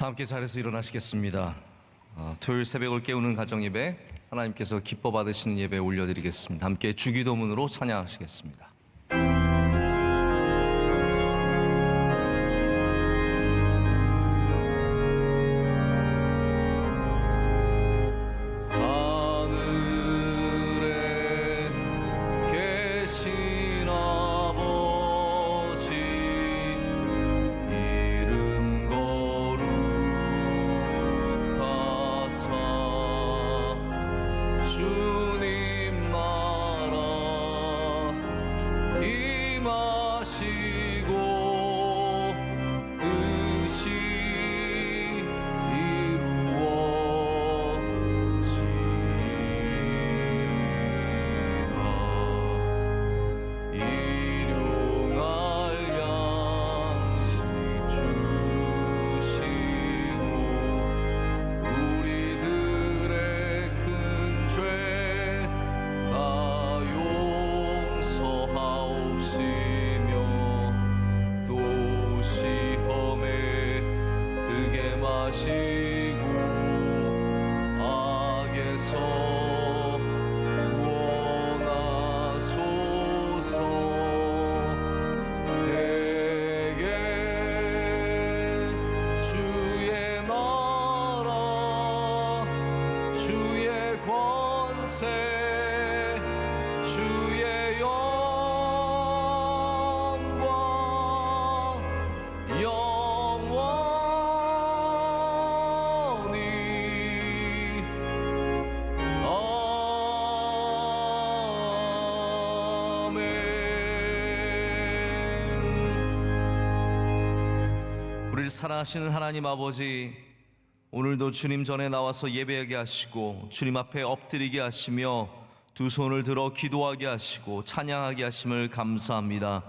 다 함께 자리에서 일어나시겠습니다. 토요일 새벽을 깨우는 가정예배, 하나님께서 기뻐 받으시는 예배 올려드리겠습니다. 함께 주기도문으로 찬양하시겠습니다. 우리를 사랑하시는 하나님 아버지, 오늘도 주님 전에 나와서 예배하게 하시고 주님 앞에 엎드리게 하시며 두 손을 들어 기도하게 하시고 찬양하게 하심을 감사합니다.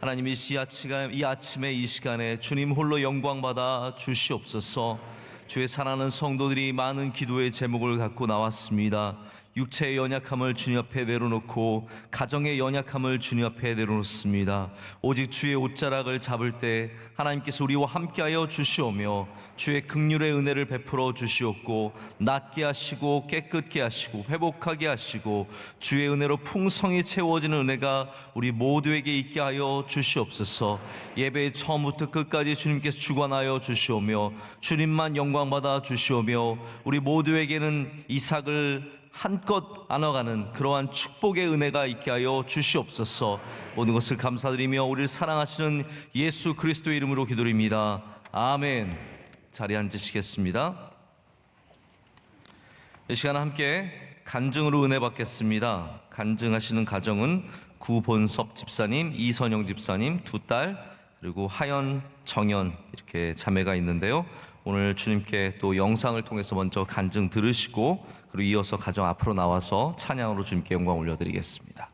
하나님, 이 아침에 이 시간에 주님 홀로 영광받아 주시옵소서. 주의 사랑하는 성도들이 많은 기도의 제목을 갖고 나왔습니다. 육체의 연약함을 주님 앞에 내려놓고 가정의 연약함을 주님 앞에 내려놓습니다. 오직 주의 옷자락을 잡을 때 하나님께서 우리와 함께하여 주시오며 주의 긍휼의 은혜를 베풀어 주시옵고 낫게 하시고 깨끗게 하시고 회복하게 하시고 주의 은혜로 풍성히 채워지는 은혜가 우리 모두에게 있게 하여 주시옵소서. 예배의 처음부터 끝까지 주님께서 주관하여 주시오며 주님만 영광받아 주시오며 우리 모두에게는 이삭을 한껏 안아가는 그러한 축복의 은혜가 있게 하여 주시옵소서. 모든 것을 감사드리며 우리를 사랑하시는 예수 그리스도의 이름으로 기도드립니다. 아멘. 자리에 앉으시겠습니다. 이 시간 함께 간증으로 은혜 받겠습니다. 간증하시는 가정은 구본섭 집사님, 이선영 집사님 두 딸, 그리고 하연, 정연 이렇게 자매가 있는데요. 오늘 주님께 또 영상을 통해서 먼저 간증 들으시고 그리고 이어서 가정 앞으로 나와서 찬양으로 주님께 영광 올려드리겠습니다.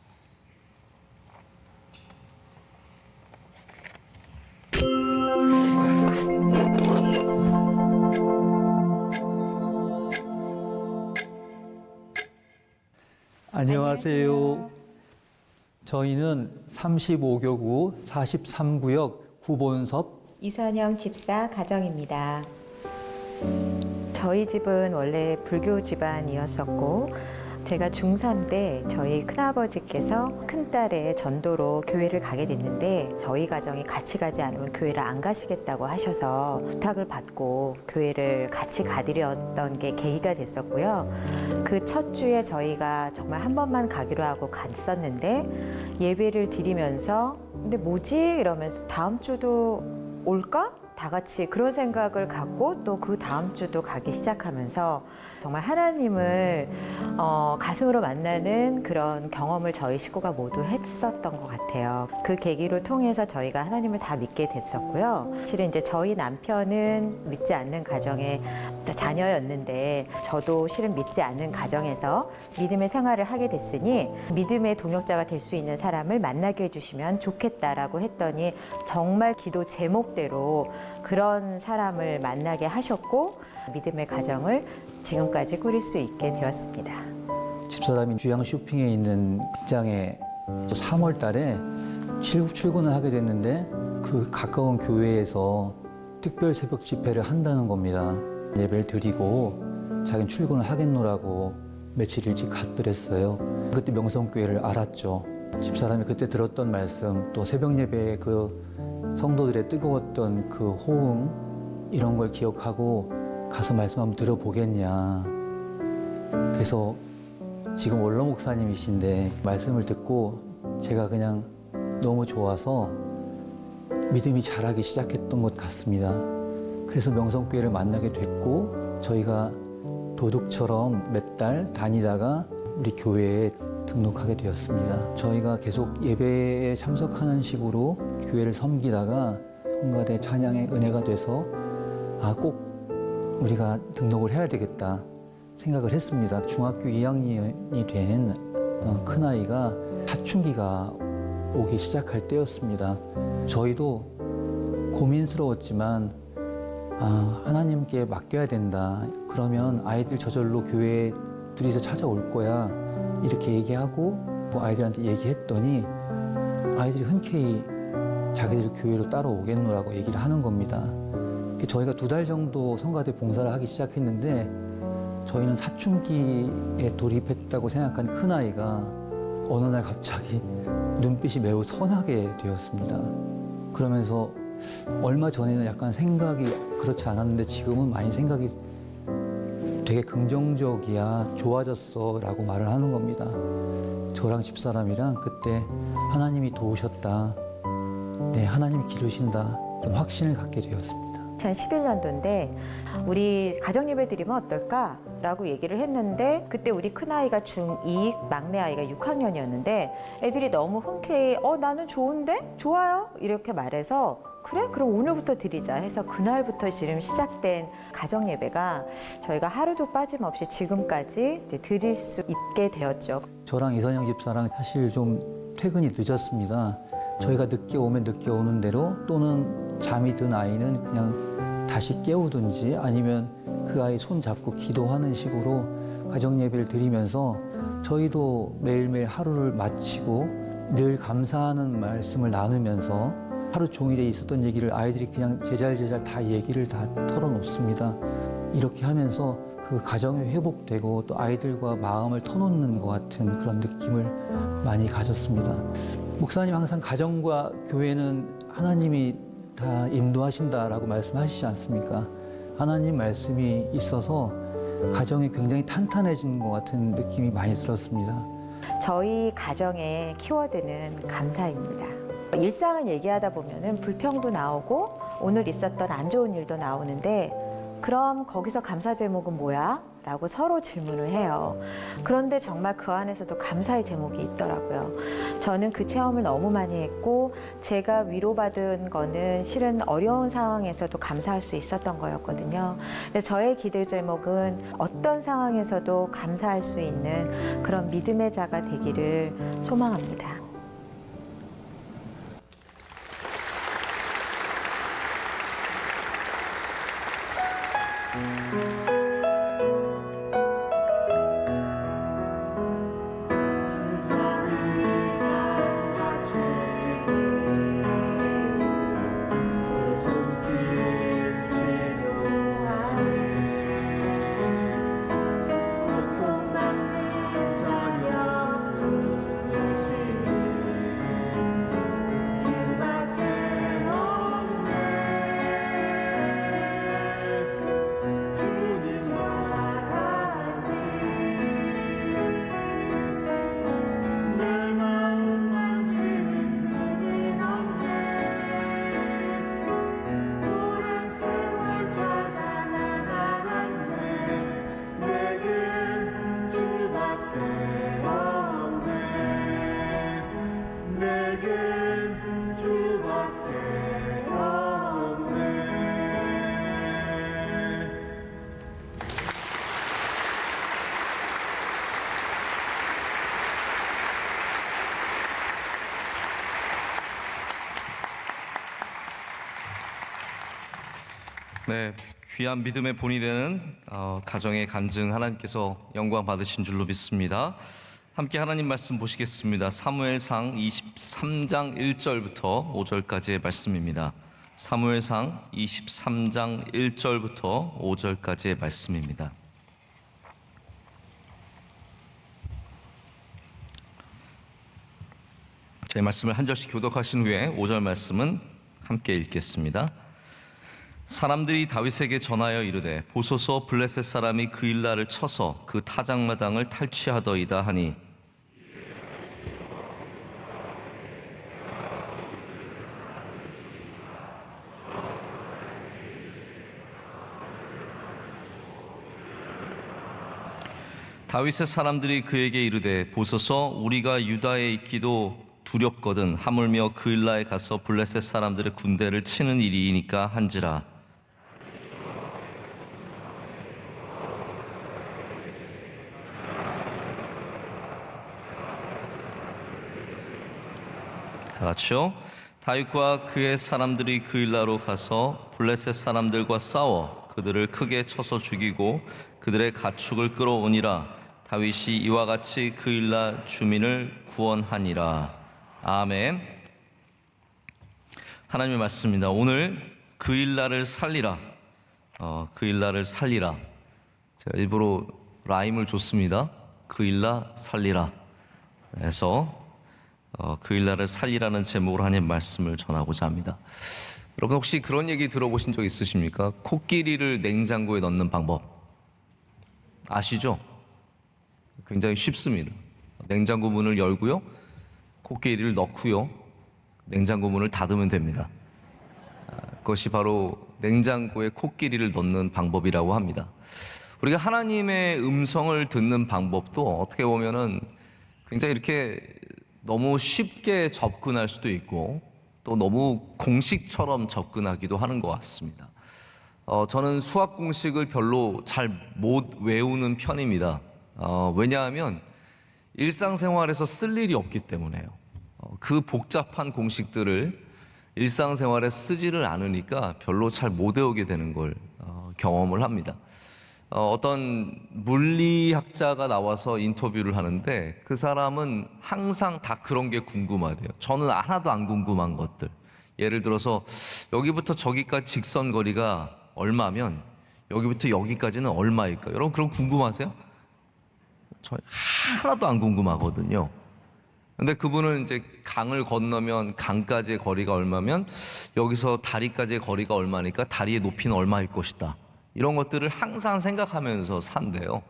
안녕하세요. 저희는 35교구 43구역 구본섭 이선영 집사 가정입니다. 저희 집은 원래 불교 집안이었었고 제가 중3 때 저희 큰아버지께서 큰딸의 전도로 교회를 가게 됐는데 저희 가정이 같이 가지 않으면 교회를 안 가시겠다고 하셔서 부탁을 받고 교회를 같이 가드렸던 게 계기가 됐었고요. 그 첫 주에 저희가 정말 한 번만 가기로 하고 갔었는데 예배를 드리면서 근데 뭐지? 이러면서 다음 주도 올까? 다 같이 그런 생각을 갖고 또 그 다음 주도 가기 시작하면서 정말 하나님을 가슴으로 만나는 그런 경험을 저희 식구가 모두 했었던 것 같아요. 그 계기를 통해서 저희가 하나님을 다 믿게 됐었고요. 실은 이제 저희 남편은 믿지 않는 가정의 자녀였는데 저도 실은 믿지 않는 가정에서 믿음의 생활을 하게 됐으니 믿음의 동역자가 될 수 있는 사람을 만나게 해주시면 좋겠다라고 했더니 정말 기도 제목대로 그런 사람을 만나게 하셨고 믿음의 가정을 지금까지 꾸릴 수 있게 되었습니다. 집사람이 주양 쇼핑에 있는 직장에 3월 달에 출근을 하게 됐는데 그 가까운 교회에서 특별 새벽 집회를 한다는 겁니다. 예배를 드리고 자기는 출근을 하겠노라고 며칠 일찍 갔더랬어요. 그때 명성교회를 알았죠. 집사람이 그때 들었던 말씀, 또 새벽 예배의 그 성도들의 뜨거웠던 그 호응, 이런 걸 기억하고 가서 말씀 한번 들어보겠냐. 그래서 지금 원로 목사님이신데 말씀을 듣고 제가 그냥 너무 좋아서 믿음이 자라기 시작했던 것 같습니다. 그래서 명성교회를 만나게 됐고 저희가 도둑처럼 몇 달 다니다가 우리 교회에 등록하게 되었습니다. 저희가 계속 예배에 참석하는 식으로 교회를 섬기다가 성가대 찬양의 은혜가 돼서 꼭 우리가 등록을 해야 되겠다 생각을 했습니다. 중학교 2학년이 된 큰아이가 사춘기가 오기 시작할 때였습니다. 저희도 고민스러웠지만 하나님께 맡겨야 된다. 그러면 아이들 저절로 교회에 둘이서 찾아올 거야. 이렇게 얘기하고 아이들한테 얘기했더니 아이들이 흔쾌히 자기들 교회로 따라오겠노라고 얘기를 하는 겁니다. 저희가 2달 정도 성가대 봉사를 하기 시작했는데 저희는 사춘기에 돌입했다고 생각한 큰아이가 어느 날 갑자기 눈빛이 매우 선하게 되었습니다. 그러면서 얼마 전에는 약간 생각이 그렇지 않았는데 지금은 많이 생각이 되게 긍정적이야, 좋아졌어 라고 말을 하는 겁니다. 저랑 집사람이랑 그때 하나님이 도우셨다, 네, 하나님이 기르신다, 좀 확신을 갖게 되었습니다. 2011년도인데 우리 가정예배 드리면 어떨까? 라고 얘기를 했는데 그때 우리 큰아이가 중2, 막내아이가 6학년이었는데 애들이 너무 흔쾌히 나는 좋은데? 좋아요? 이렇게 말해서 그래? 그럼 오늘부터 드리자 해서 그날부터 지금 시작된 가정예배가 저희가 하루도 빠짐없이 지금까지 이제 드릴 수 있게 되었죠. 저랑 이선영 집사랑 사실 좀 퇴근이 늦었습니다. 저희가 늦게 오면 늦게 오는 대로 또는 잠이 든 아이는 그냥 다시 깨우든지 아니면 그 아이 손 잡고 기도하는 식으로 가정예배를 드리면서 저희도 매일매일 하루를 마치고 늘 감사하는 말씀을 나누면서 하루 종일에 있었던 얘기를 아이들이 그냥 제잘제잘 다 얘기를 다 털어놓습니다. 이렇게 하면서 그 가정이 회복되고 또 아이들과 마음을 터놓는 것 같은 그런 느낌을 많이 가졌습니다. 목사님 항상 가정과 교회는 하나님이 다 인도하신다라고 말씀하시지 않습니까? 하나님 말씀이 있어서 가정이 굉장히 탄탄해진 것 같은 느낌이 많이 들었습니다. 저희 가정의 키워드는 감사입니다. 일상을 얘기하다 보면은 불평도 나오고 오늘 있었던 안 좋은 일도 나오는데 그럼 거기서 감사 제목은 뭐야? 라고 서로 질문을 해요. 그런데 정말 그 안에서도 감사의 제목이 있더라고요. 저는 그 체험을 너무 많이 했고 제가 위로받은 거는 실은 어려운 상황에서도 감사할 수 있었던 거였거든요. 그래서 저의 기도 제목은 어떤 상황에서도 감사할 수 있는 그런 믿음의 자가 되기를 소망합니다. 네, 귀한 믿음의 본이 되는 가정의 간증 하나님께서 영광 받으신 줄로 믿습니다. 함께 하나님 말씀 보시겠습니다. 사무엘상 23장 1절부터 5절까지의 말씀입니다. 사무엘상 23장 1절부터 5절까지의 말씀입니다. 제 말씀을 한 절씩 교독하신 후에 5절 말씀은 함께 읽겠습니다. 사람들이 다윗에게 전하여 이르되 보소서 블레셋 사람이 그일라를 쳐서 그 타작마당을 탈취하더이다 하니 다윗의 사람들이 그에게 이르되 보소서 우리가 유다에 있기도 두렵거든 하물며 그일라에 가서 블레셋 사람들의 군대를 치는 일이니까 한지라. 다 같이요. 다윗과 그의 사람들이 그일라로 가서 블레셋 사람들과 싸워 그들을 크게 쳐서 죽이고 그들의 가축을 끌어오니라. 다윗이 이와 같이 그일라 주민을 구원하니라. 아멘. 하나님의 말씀입니다. 오늘 그일라를 살리라. 그일라를 살리라. 제가 일부러 라임을 줬습니다. 그일라 살리라. 그래서 그일라를 살리라는 제목으로 하나님 말씀을 전하고자 합니다. 여러분 혹시 그런 얘기 들어보신 적 있으십니까? 코끼리를 냉장고에 넣는 방법 아시죠? 굉장히 쉽습니다. 냉장고 문을 열고요, 코끼리를 넣고요, 냉장고 문을 닫으면 됩니다. 그것이 바로 냉장고에 코끼리를 넣는 방법이라고 합니다. 우리가 하나님의 음성을 듣는 방법도 어떻게 보면은 굉장히 이렇게 너무 쉽게 접근할 수도 있고 또 너무 공식처럼 접근하기도 하는 것 같습니다. 저는 수학 공식을 별로 잘 못 외우는 편입니다. 왜냐하면 일상생활에서 쓸 일이 없기 때문에요. 그 복잡한 공식들을 일상생활에 쓰지를 않으니까 별로 잘 못 외우게 되는 걸 경험을 합니다. 어떤 물리학자가 나와서 인터뷰를 하는데 그 사람은 항상 다 그런 게 궁금하대요. 저는 하나도 안 궁금한 것들. 예를 들어서 여기부터 저기까지 직선 거리가 얼마면 여기부터 여기까지는 얼마일까? 여러분 그런 거 궁금하세요? 저 하나도 안 궁금하거든요. 근데 그분은 이제 강을 건너면 강까지의 거리가 얼마면 여기서 다리까지의 거리가 얼마니까 다리의 높이는 얼마일 것이다. 이런 것들을 항상 생각하면서 산대요.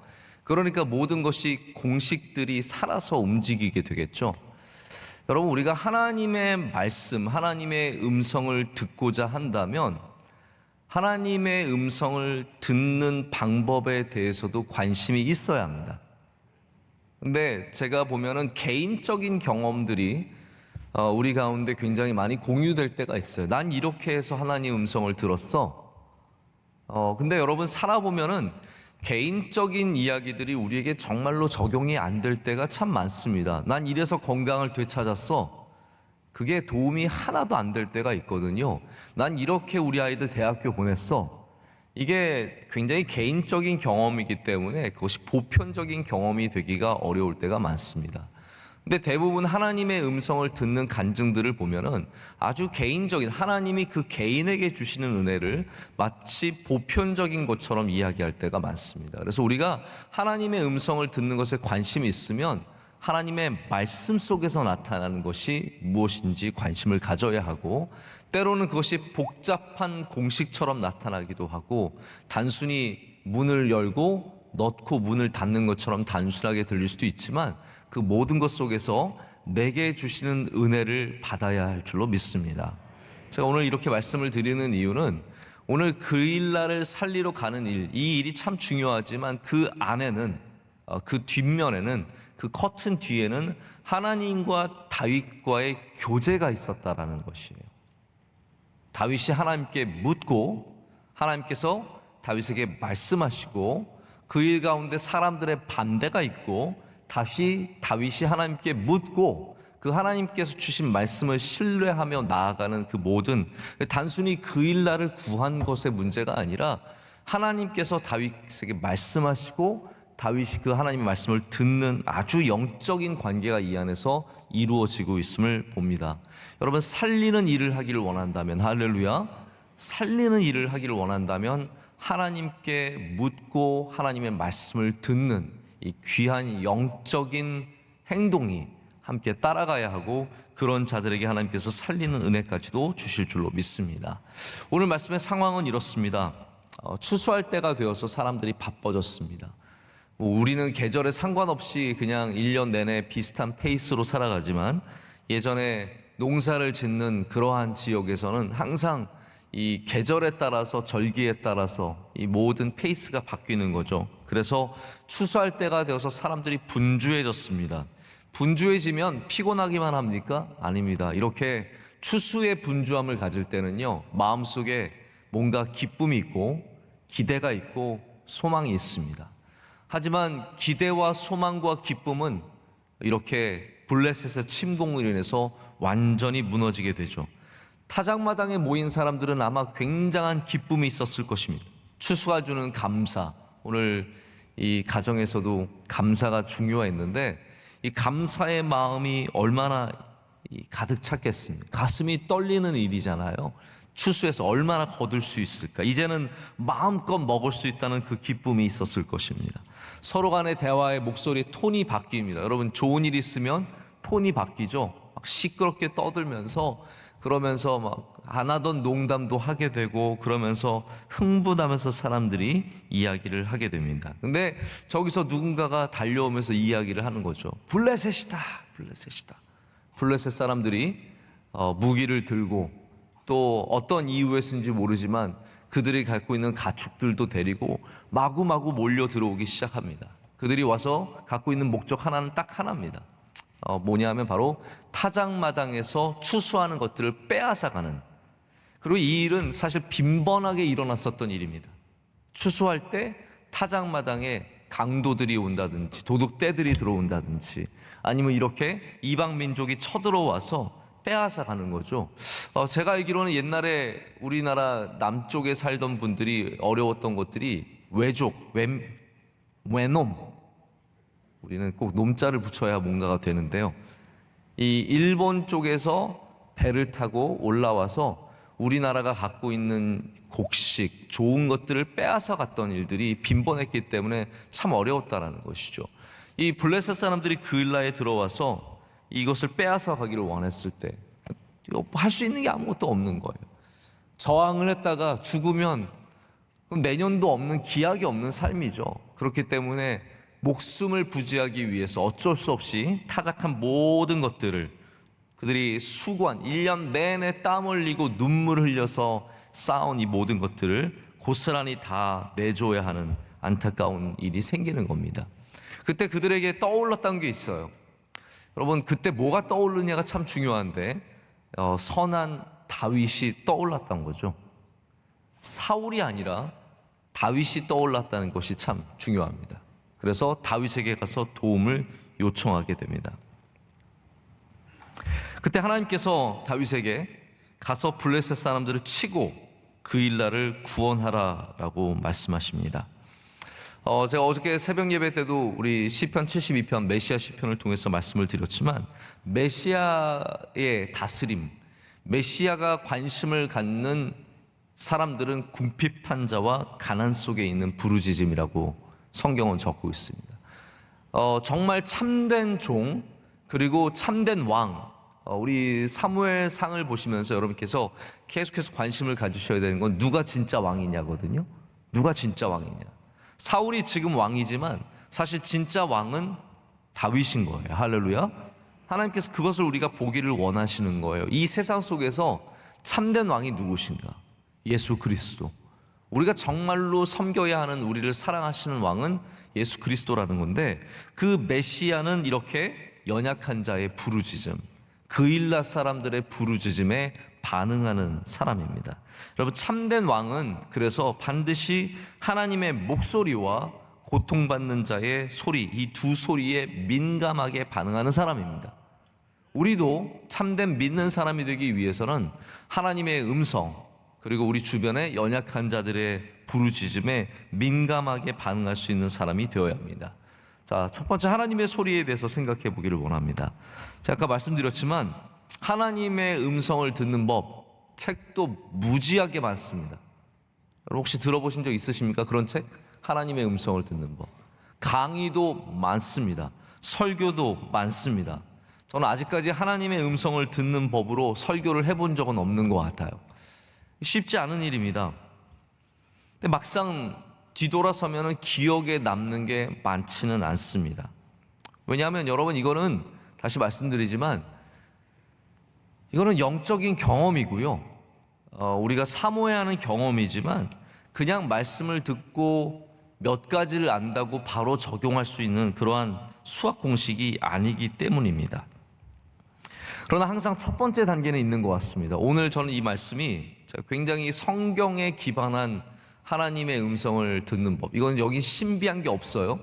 그러니까 모든 것이 공식들이 살아서 움직이게 되겠죠. 여러분 우리가 하나님의 말씀, 하나님의 음성을 듣고자 한다면 하나님의 음성을 듣는 방법에 대해서도 관심이 있어야 합니다. 근데 제가 보면은 개인적인 경험들이 우리 가운데 굉장히 많이 공유될 때가 있어요. 난 이렇게 해서 하나님 음성을 들었어. 근데 여러분 살아보면은 개인적인 이야기들이 우리에게 정말로 적용이 안 될 때가 참 많습니다. 난 이래서 건강을 되찾았어. 그게 도움이 하나도 안 될 때가 있거든요. 난 이렇게 우리 아이들 대학교 보냈어. 이게 굉장히 개인적인 경험이기 때문에 그것이 보편적인 경험이 되기가 어려울 때가 많습니다. 근데 대부분 하나님의 음성을 듣는 간증들을 보면은 아주 개인적인 하나님이 그 개인에게 주시는 은혜를 마치 보편적인 것처럼 이야기할 때가 많습니다. 그래서 우리가 하나님의 음성을 듣는 것에 관심이 있으면 하나님의 말씀 속에서 나타나는 것이 무엇인지 관심을 가져야 하고 때로는 그것이 복잡한 공식처럼 나타나기도 하고 단순히 문을 열고 넣고 문을 닫는 것처럼 단순하게 들릴 수도 있지만 그 모든 것 속에서 내게 주시는 은혜를 받아야 할 줄로 믿습니다. 제가 오늘 이렇게 말씀을 드리는 이유는 오늘 그일라를 살리러 가는 일, 이 일이 참 중요하지만 그 안에는 그 뒷면에는 그 커튼 뒤에는 하나님과 다윗과의 교제가 있었다라는 것이에요. 다윗이 하나님께 묻고 하나님께서 다윗에게 말씀하시고 그 일 가운데 사람들의 반대가 있고 다시 다윗이 하나님께 묻고 그 하나님께서 주신 말씀을 신뢰하며 나아가는 그 모든 단순히 그일라를 구한 것의 문제가 아니라 하나님께서 다윗에게 말씀하시고 다윗이 그 하나님의 말씀을 듣는 아주 영적인 관계가 이 안에서 이루어지고 있음을 봅니다. 여러분, 살리는 일을 하기를 원한다면, 할렐루야, 살리는 일을 하기를 원한다면 하나님께 묻고 하나님의 말씀을 듣는 이 귀한 영적인 행동이 함께 따라가야 하고, 그런 자들에게 하나님께서 살리는 은혜까지도 주실 줄로 믿습니다. 오늘 말씀의 상황은 이렇습니다. 추수할 때가 되어서 사람들이 바빠졌습니다. 우리는 계절에 상관없이 그냥 1년 내내 비슷한 페이스로 살아가지만, 예전에 농사를 짓는 그러한 지역에서는 항상 이 계절에 따라서, 절기에 따라서 이 모든 페이스가 바뀌는 거죠. 그래서 추수할 때가 되어서 사람들이 분주해졌습니다. 분주해지면 피곤하기만 합니까? 아닙니다. 이렇게 추수의 분주함을 가질 때는요, 마음속에 뭔가 기쁨이 있고 기대가 있고 소망이 있습니다. 하지만 기대와 소망과 기쁨은 이렇게 블레셋의 침공으로 인해서 완전히 무너지게 되죠. 타작마당에 모인 사람들은 아마 굉장한 기쁨이 있었을 것입니다. 추수가 주는 감사, 오늘 이 가정에서도 감사가 중요했는데, 이 감사의 마음이 얼마나 가득 찼겠습니까? 가슴이 떨리는 일이잖아요. 추수해서 얼마나 거둘 수 있을까? 이제는 마음껏 먹을 수 있다는 그 기쁨이 있었을 것입니다. 서로 간의 대화의 목소리 톤이 바뀝니다. 여러분, 좋은 일 있으면 톤이 바뀌죠. 막 시끄럽게 떠들면서, 그러면서 막 안 하던 농담도 하게 되고, 그러면서 흥분하면서 사람들이 이야기를 하게 됩니다. 근데 저기서 누군가가 달려오면서 이야기를 하는 거죠. 블레셋이다, 블레셋이다. 블레셋 사람들이 무기를 들고, 또 어떤 이유에서인지 모르지만 그들이 갖고 있는 가축들도 데리고 마구마구 몰려 들어오기 시작합니다. 그들이 와서 갖고 있는 목적 하나는 딱 하나입니다. 뭐냐면 바로 타작마당에서 추수하는 것들을 빼앗아가는, 그리고 이 일은 사실 빈번하게 일어났었던 일입니다. 추수할 때 타작마당에 강도들이 온다든지 도둑떼들이 들어온다든지, 아니면 이렇게 이방 민족이 쳐들어와서 빼앗아가는 거죠. 제가 알기로는 옛날에 우리나라 남쪽에 살던 분들이 어려웠던 것들이 외족, 외놈, 우리는 꼭 놈자를 붙여야 뭔가가 되는데요, 이 일본 쪽에서 배를 타고 올라와서 우리나라가 갖고 있는 곡식, 좋은 것들을 빼앗아 갔던 일들이 빈번했기 때문에 참 어려웠다라는 것이죠. 이 블레셋 사람들이 그 일라에 들어와서 이것을 빼앗아 가기를 원했을 때 할 수 있는 게 아무것도 없는 거예요. 저항을 했다가 죽으면 내년도 없는, 기약이 없는 삶이죠. 그렇기 때문에 목숨을 부지하기 위해서 어쩔 수 없이 타작한 모든 것들을, 그들이 수고한 1년 내내 땀 흘리고 눈물 흘려서 쌓은 이 모든 것들을 고스란히 다 내줘야 하는 안타까운 일이 생기는 겁니다. 그때 그들에게 떠올랐던 게 있어요. 여러분, 그때 뭐가 떠오르냐가 참 중요한데, 선한 다윗이 떠올랐던 거죠. 사울이 아니라 다윗이 떠올랐다는 것이 참 중요합니다. 그래서 다윗에게 가서 도움을 요청하게 됩니다. 그때 하나님께서 다윗에게 가서 블레셋 사람들을 치고 그 일날을 구원하라라고 말씀하십니다. 제가 어저께 새벽 예배 때도 우리 시편 72편 메시아 시편을 통해서 말씀을 드렸지만, 메시아의 다스림, 메시아가 관심을 갖는 사람들은 궁핍한 자와 가난 속에 있는 부르짖음이라고 성경은 적고 있습니다. 정말 참된 종, 그리고 참된 왕, 우리 사무엘상을 보시면서 여러분께서 계속해서 관심을 가지셔야 되는 건 누가 진짜 왕이냐거든요. 누가 진짜 왕이냐. 사울이 지금 왕이지만 사실 진짜 왕은 다윗인 거예요. 할렐루야. 하나님께서 그것을 우리가 보기를 원하시는 거예요. 이 세상 속에서 참된 왕이 누구신가? 예수 그리스도. 우리가 정말로 섬겨야 하는, 우리를 사랑하시는 왕은 예수 그리스도라는 건데, 그 메시아는 이렇게 연약한 자의 부르짖음, 그 일라 사람들의 부르짖음에 반응하는 사람입니다. 여러분, 참된 왕은 그래서 반드시 하나님의 목소리와 고통받는 자의 소리, 이 두 소리에 민감하게 반응하는 사람입니다. 우리도 참된 믿는 사람이 되기 위해서는 하나님의 음성, 그리고 우리 주변의 연약한 자들의 부르짖음에 민감하게 반응할 수 있는 사람이 되어야 합니다. 자, 첫 번째 하나님의 소리에 대해서 생각해 보기를 원합니다. 제가 아까 말씀드렸지만 하나님의 음성을 듣는 법, 책도 무지하게 많습니다. 여러분 혹시 들어보신 적 있으십니까? 그런 책? 하나님의 음성을 듣는 법. 강의도 많습니다. 설교도 많습니다. 저는 아직까지 하나님의 음성을 듣는 법으로 설교를 해본 적은 없는 것 같아요. 쉽지 않은 일입니다. 근데 막상 뒤돌아서면 기억에 남는 게 많지는 않습니다. 왜냐하면 여러분 이거는 다시 말씀드리지만 이거는 영적인 경험이고요. 우리가 사모해야 하는 경험이지만 그냥 말씀을 듣고 몇 가지를 안다고 바로 적용할 수 있는 그러한 수학 공식이 아니기 때문입니다. 그러나 항상 첫 번째 단계는 있는 것 같습니다. 오늘 저는 이 말씀이 굉장히 성경에 기반한 하나님의 음성을 듣는 법. 이건 여기 신비한 게 없어요.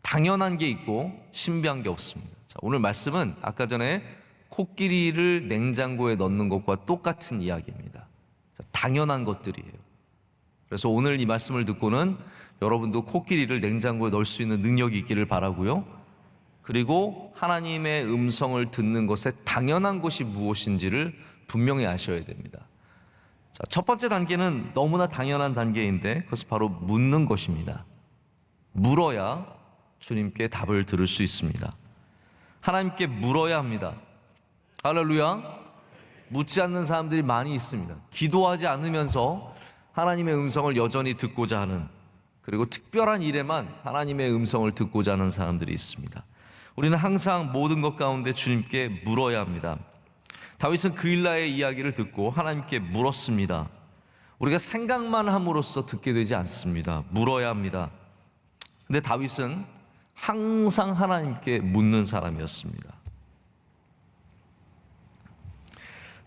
당연한 게 있고 신비한 게 없습니다. 자, 오늘 말씀은 아까 전에 코끼리를 냉장고에 넣는 것과 똑같은 이야기입니다. 자, 당연한 것들이에요. 그래서 오늘 이 말씀을 듣고는 여러분도 코끼리를 냉장고에 넣을 수 있는 능력이 있기를 바라고요. 그리고 하나님의 음성을 듣는 것에 당연한 것이 무엇인지를 분명히 아셔야 됩니다. 자, 첫 번째 단계는 너무나 당연한 단계인데 그것은 바로 묻는 것입니다. 물어야 주님께 답을 들을 수 있습니다. 하나님께 물어야 합니다. 할렐루야. 묻지 않는 사람들이 많이 있습니다. 기도하지 않으면서 하나님의 음성을 여전히 듣고자 하는, 그리고 특별한 일에만 하나님의 음성을 듣고자 하는 사람들이 있습니다. 우리는 항상 모든 것 가운데 주님께 물어야 합니다. 다윗은 그일라의 이야기를 듣고 하나님께 물었습니다. 우리가 생각만 함으로써 듣게 되지 않습니다. 물어야 합니다. 근데 다윗은 항상 하나님께 묻는 사람이었습니다.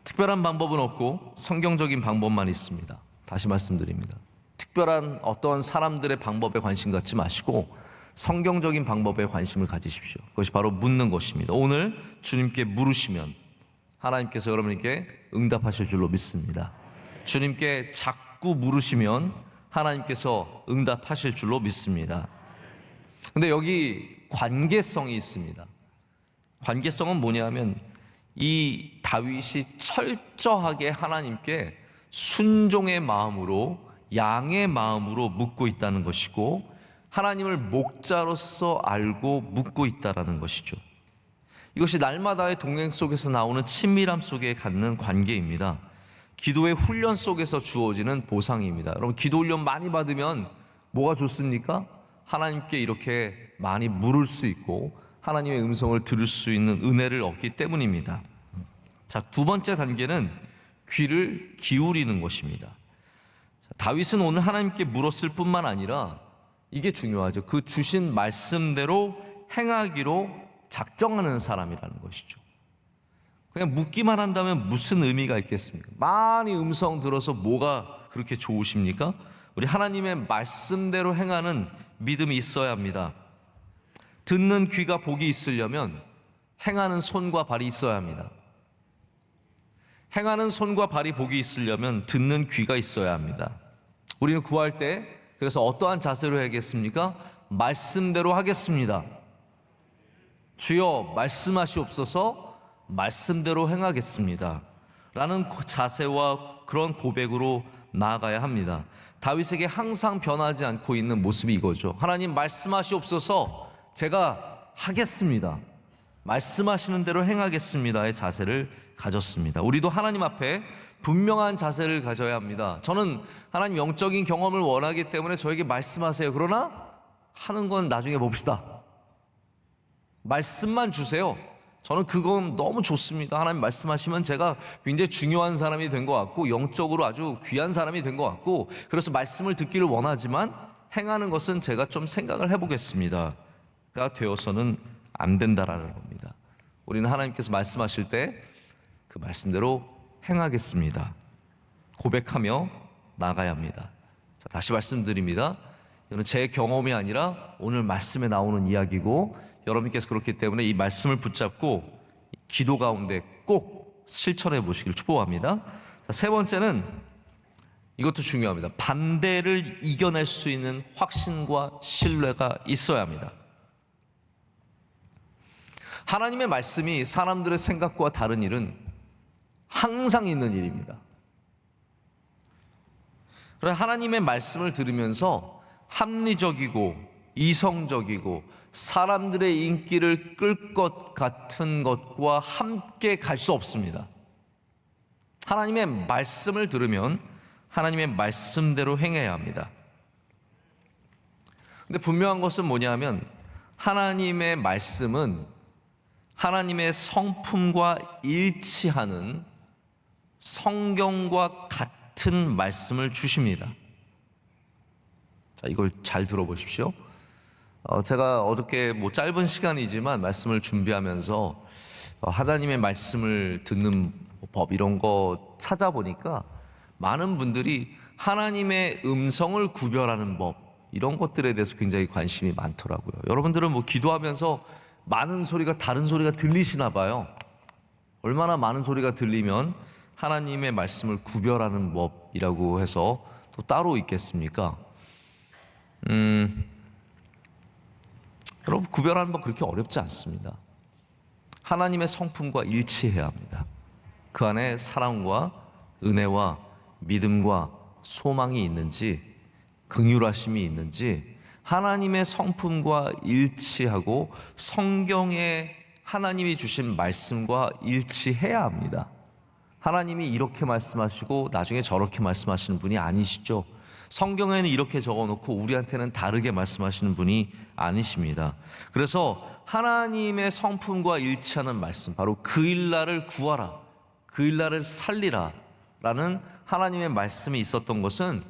특별한 방법은 없고 성경적인 방법만 있습니다. 다시 말씀드립니다. 특별한 어떠한 사람들의 방법에 관심 갖지 마시고 성경적인 방법에 관심을 가지십시오. 그것이 바로 묻는 것입니다. 오늘 주님께 물으시면 하나님께서 여러분에게 응답하실 줄로 믿습니다. 주님께 자꾸 물으시면 하나님께서 응답하실 줄로 믿습니다. 근데 여기 관계성이 있습니다. 관계성은 뭐냐면 이 다윗이 철저하게 하나님께 순종의 마음으로, 양의 마음으로 묻고 있다는 것이고 하나님을 목자로서 알고 묻고 있다는 것이죠. 이것이 날마다의 동행 속에서 나오는 친밀함 속에 갖는 관계입니다. 기도의 훈련 속에서 주어지는 보상입니다. 여러분 기도 훈련 많이 받으면 뭐가 좋습니까? 하나님께 이렇게 많이 물을 수 있고 하나님의 음성을 들을 수 있는 은혜를 얻기 때문입니다. 자, 두 번째 단계는 귀를 기울이는 것입니다. 다윗은 오늘 하나님께 물었을 뿐만 아니라 이게 중요하죠. 그 주신 말씀대로 행하기로 작정하는 사람이라는 것이죠. 그냥 묻기만 한다면 무슨 의미가 있겠습니까? 많이 음성 들어서 뭐가 그렇게 좋으십니까? 우리 하나님의 말씀대로 행하는 믿음이 있어야 합니다. 듣는 귀가 복이 있으려면 행하는 손과 발이 있어야 합니다. 행하는 손과 발이 복이 있으려면 듣는 귀가 있어야 합니다. 우리는 구할 때 그래서 어떠한 자세로 해야겠습니까? 말씀대로 하겠습니다. 주여 말씀하시옵소서, 말씀대로 행하겠습니다 라는 자세와 그런 고백으로 나아가야 합니다. 다윗에게 항상 변하지 않고 있는 모습이 이거죠. 하나님 말씀하시옵소서, 제가 하겠습니다, 말씀하시는 대로 행하겠습니다의 자세를 가졌습니다. 우리도 하나님 앞에 분명한 자세를 가져야 합니다. 저는 하나님 영적인 경험을 원하기 때문에 저에게 말씀하세요. 그러나 하는 건 나중에 봅시다. 말씀만 주세요. 저는 그건 너무 좋습니다. 하나님 말씀하시면 제가 굉장히 중요한 사람이 된 것 같고 영적으로 아주 귀한 사람이 된 것 같고 그래서 말씀을 듣기를 원하지만 행하는 것은 제가 좀 생각을 해보겠습니다가 되어서는 안 된다라는 겁니다. 우리는 하나님께서 말씀하실 때 그 말씀대로 행하겠습니다 고백하며 나가야 합니다. 자, 다시 말씀드립니다. 이건 제 경험이 아니라 오늘 말씀에 나오는 이야기고 여러분께서 그렇기 때문에 이 말씀을 붙잡고 기도 가운데 꼭 실천해 보시길 축복합니다. 자, 세 번째는 이것도 중요합니다. 반대를 이겨낼 수 있는 확신과 신뢰가 있어야 합니다. 하나님의 말씀이 사람들의 생각과 다른 일은 항상 있는 일입니다. 그래서 하나님의 말씀을 들으면서 합리적이고 이성적이고 사람들의 인기를 끌 것 같은 것과 함께 갈 수 없습니다. 하나님의 말씀을 들으면 하나님의 말씀대로 행해야 합니다. 근데 분명한 것은 뭐냐면 하나님의 말씀은 하나님의 성품과 일치하는 성경과 같은 말씀을 주십니다. 자, 이걸 잘 들어보십시오. 제가 어저께 짧은 시간이지만 말씀을 준비하면서 하나님의 말씀을 듣는 법 이런 거 찾아보니까 많은 분들이 하나님의 음성을 구별하는 법 이런 것들에 대해서 굉장히 관심이 많더라고요. 여러분들은 기도하면서 많은 소리가 다른 소리가 들리시나 봐요. 얼마나 많은 소리가 들리면 하나님의 말씀을 구별하는 법이라고 해서 또 따로 있겠습니까? 여러분, 구별하는 법 그렇게 어렵지 않습니다. 하나님의 성품과 일치해야 합니다. 그 안에 사랑과 은혜와 믿음과 소망이 있는지, 긍휼하심이 있는지, 하나님의 성품과 일치하고 성경에 하나님이 주신 말씀과 일치해야 합니다. 하나님이 이렇게 말씀하시고 나중에 저렇게 말씀하시는 분이 아니시죠. 성경에는 이렇게 적어놓고 우리한테는 다르게 말씀하시는 분이 아니십니다. 그래서 하나님의 성품과 일치하는 말씀, 바로 그 일날을 구하라, 그 일날을 살리라 라는 하나님의 말씀이 있었던 것은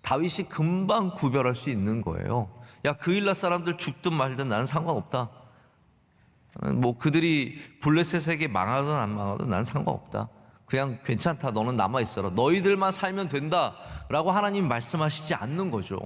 다윗이 금방 구별할 수 있는 거예요. 야, 그 일날 사람들 죽든 말든 나는 상관없다. 그들이 블레셋에게 망하든 안 망하든 난 상관없다. 그냥 괜찮다. 너는 남아있어라. 너희들만 살면 된다 라고 하나님 말씀하시지 않는 거죠.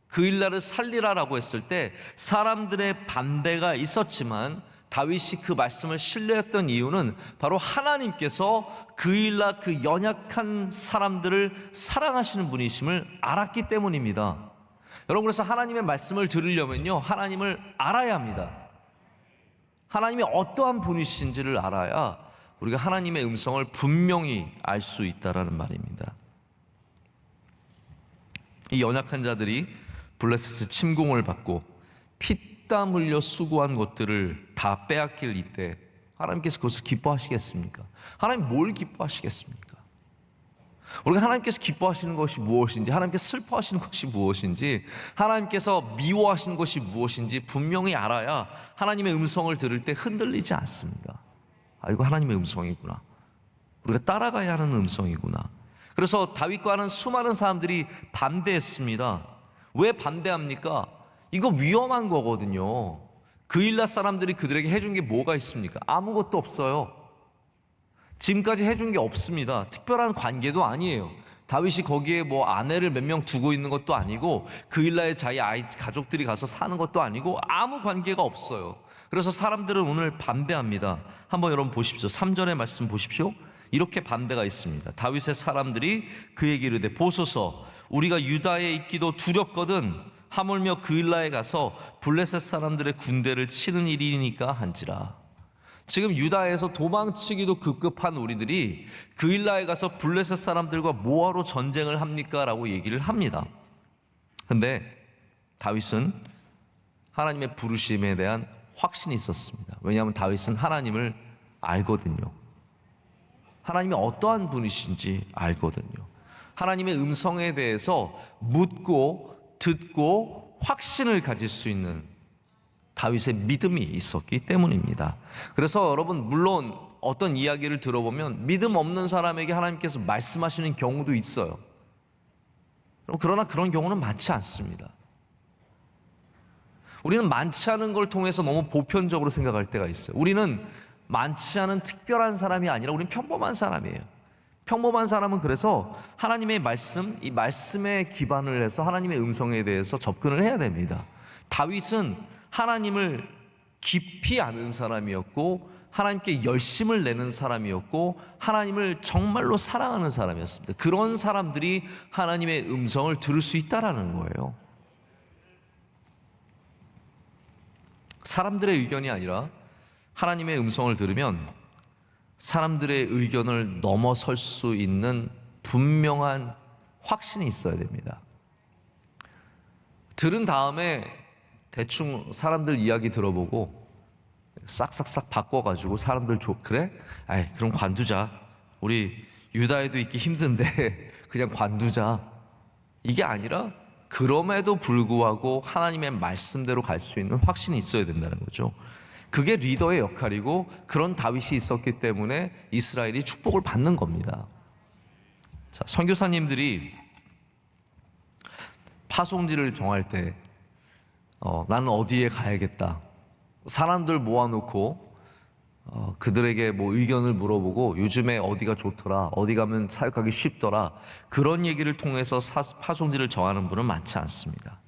그 일날을 살리라라고 했을 때 사람들의 반대가 있었지만 다윗이 그 말씀을 신뢰했던 이유는 바로 하나님께서 그 일날 그 연약한 사람들을 사랑하시는 분이심을 알았기 때문입니다. 여러분, 그래서 하나님의 말씀을 들으려면요, 하나님을 알아야 합니다. 하나님이 어떠한 분이신지를 알아야 우리가 하나님의 음성을 분명히 알 수 있다라는 말입니다. 이 연약한 자들이 블레셋의 침공을 받고 피땀 흘려 수고한 것들을 다 빼앗길 이때 하나님께서 그것을 기뻐하시겠습니까? 하나님 뭘 기뻐하시겠습니까? 우리가 하나님께서 기뻐하시는 것이 무엇인지, 하나님께서 슬퍼하시는 것이 무엇인지, 하나님께서 미워하시는 것이 무엇인지 분명히 알아야 하나님의 음성을 들을 때 흔들리지 않습니다. 아, 이거 하나님의 음성이구나. 우리가 따라가야 하는 음성이구나. 그래서 다윗과는 수많은 사람들이 반대했습니다. 왜 반대합니까? 이거 위험한 거거든요. 그 일날 사람들이 그들에게 해준 게 뭐가 있습니까? 아무것도 없어요. 지금까지 해준 게 없습니다. 특별한 관계도 아니에요. 다윗이 거기에 아내를 몇 명 두고 있는 것도 아니고 그 일날에 자기 아이 가족들이 가서 사는 것도 아니고 아무 관계가 없어요. 그래서 사람들은 오늘 반대합니다. 한번 여러분 보십시오. 3절의 말씀 보십시오. 이렇게 반대가 있습니다. 다윗의 사람들이 그에게 이르되 보소서, 우리가 유다에 있기도 두렵거든 하물며 그 일라에 가서 블레셋 사람들의 군대를 치는 일이니까 한지라. 지금 유다에서 도망치기도 급급한 우리들이 그 일라에 가서 블레셋 사람들과 뭐하러 전쟁을 합니까? 라고 얘기를 합니다. 근데 다윗은 하나님의 부르심에 대한 확신이 있었습니다. 왜냐하면 다윗은 하나님을 알거든요. 하나님이 어떠한 분이신지 알거든요. 하나님의 음성에 대해서 묻고 듣고 확신을 가질 수 있는 다윗의 믿음이 있었기 때문입니다. 그래서 여러분, 물론 어떤 이야기를 들어보면 믿음 없는 사람에게 하나님께서 말씀하시는 경우도 있어요. 그러나 그런 경우는 많지 않습니다. 우리는 많지 않은 걸 통해서 너무 보편적으로 생각할 때가 있어요. 우리는 많지 않은 특별한 사람이 아니라 우리는 평범한 사람이에요. 평범한 사람은 그래서 하나님의 말씀, 이 말씀에 기반을 해서 하나님의 음성에 대해서 접근을 해야 됩니다. 다윗은 하나님을 깊이 아는 사람이었고 하나님께 열심을 내는 사람이었고 하나님을 정말로 사랑하는 사람이었습니다. 그런 사람들이 하나님의 음성을 들을 수 있다라는 거예요. 사람들의 의견이 아니라 하나님의 음성을 들으면 사람들의 의견을 넘어설 수 있는 분명한 확신이 있어야 됩니다. 들은 다음에 대충 사람들 이야기 들어보고 싹싹싹 바꿔가지고 사람들 그래? 아이 그럼 관두자. 우리 유다에도 있기 힘든데 그냥 관두자. 이게 아니라 그럼에도 불구하고 하나님의 말씀대로 갈 수 있는 확신이 있어야 된다는 거죠. 그게 리더의 역할이고 그런 다윗이 있었기 때문에 이스라엘이 축복을 받는 겁니다. 자, 선교사님들이 파송지를 정할 때 나는 어디에 가야겠다. 사람들 모아놓고 그들에게 뭐 의견을 물어보고 요즘에 어디가 좋더라, 어디 가면 사역하기 쉽더라, 그런 얘기를 통해서 파송지를 정하는 분은 많지 않습니다.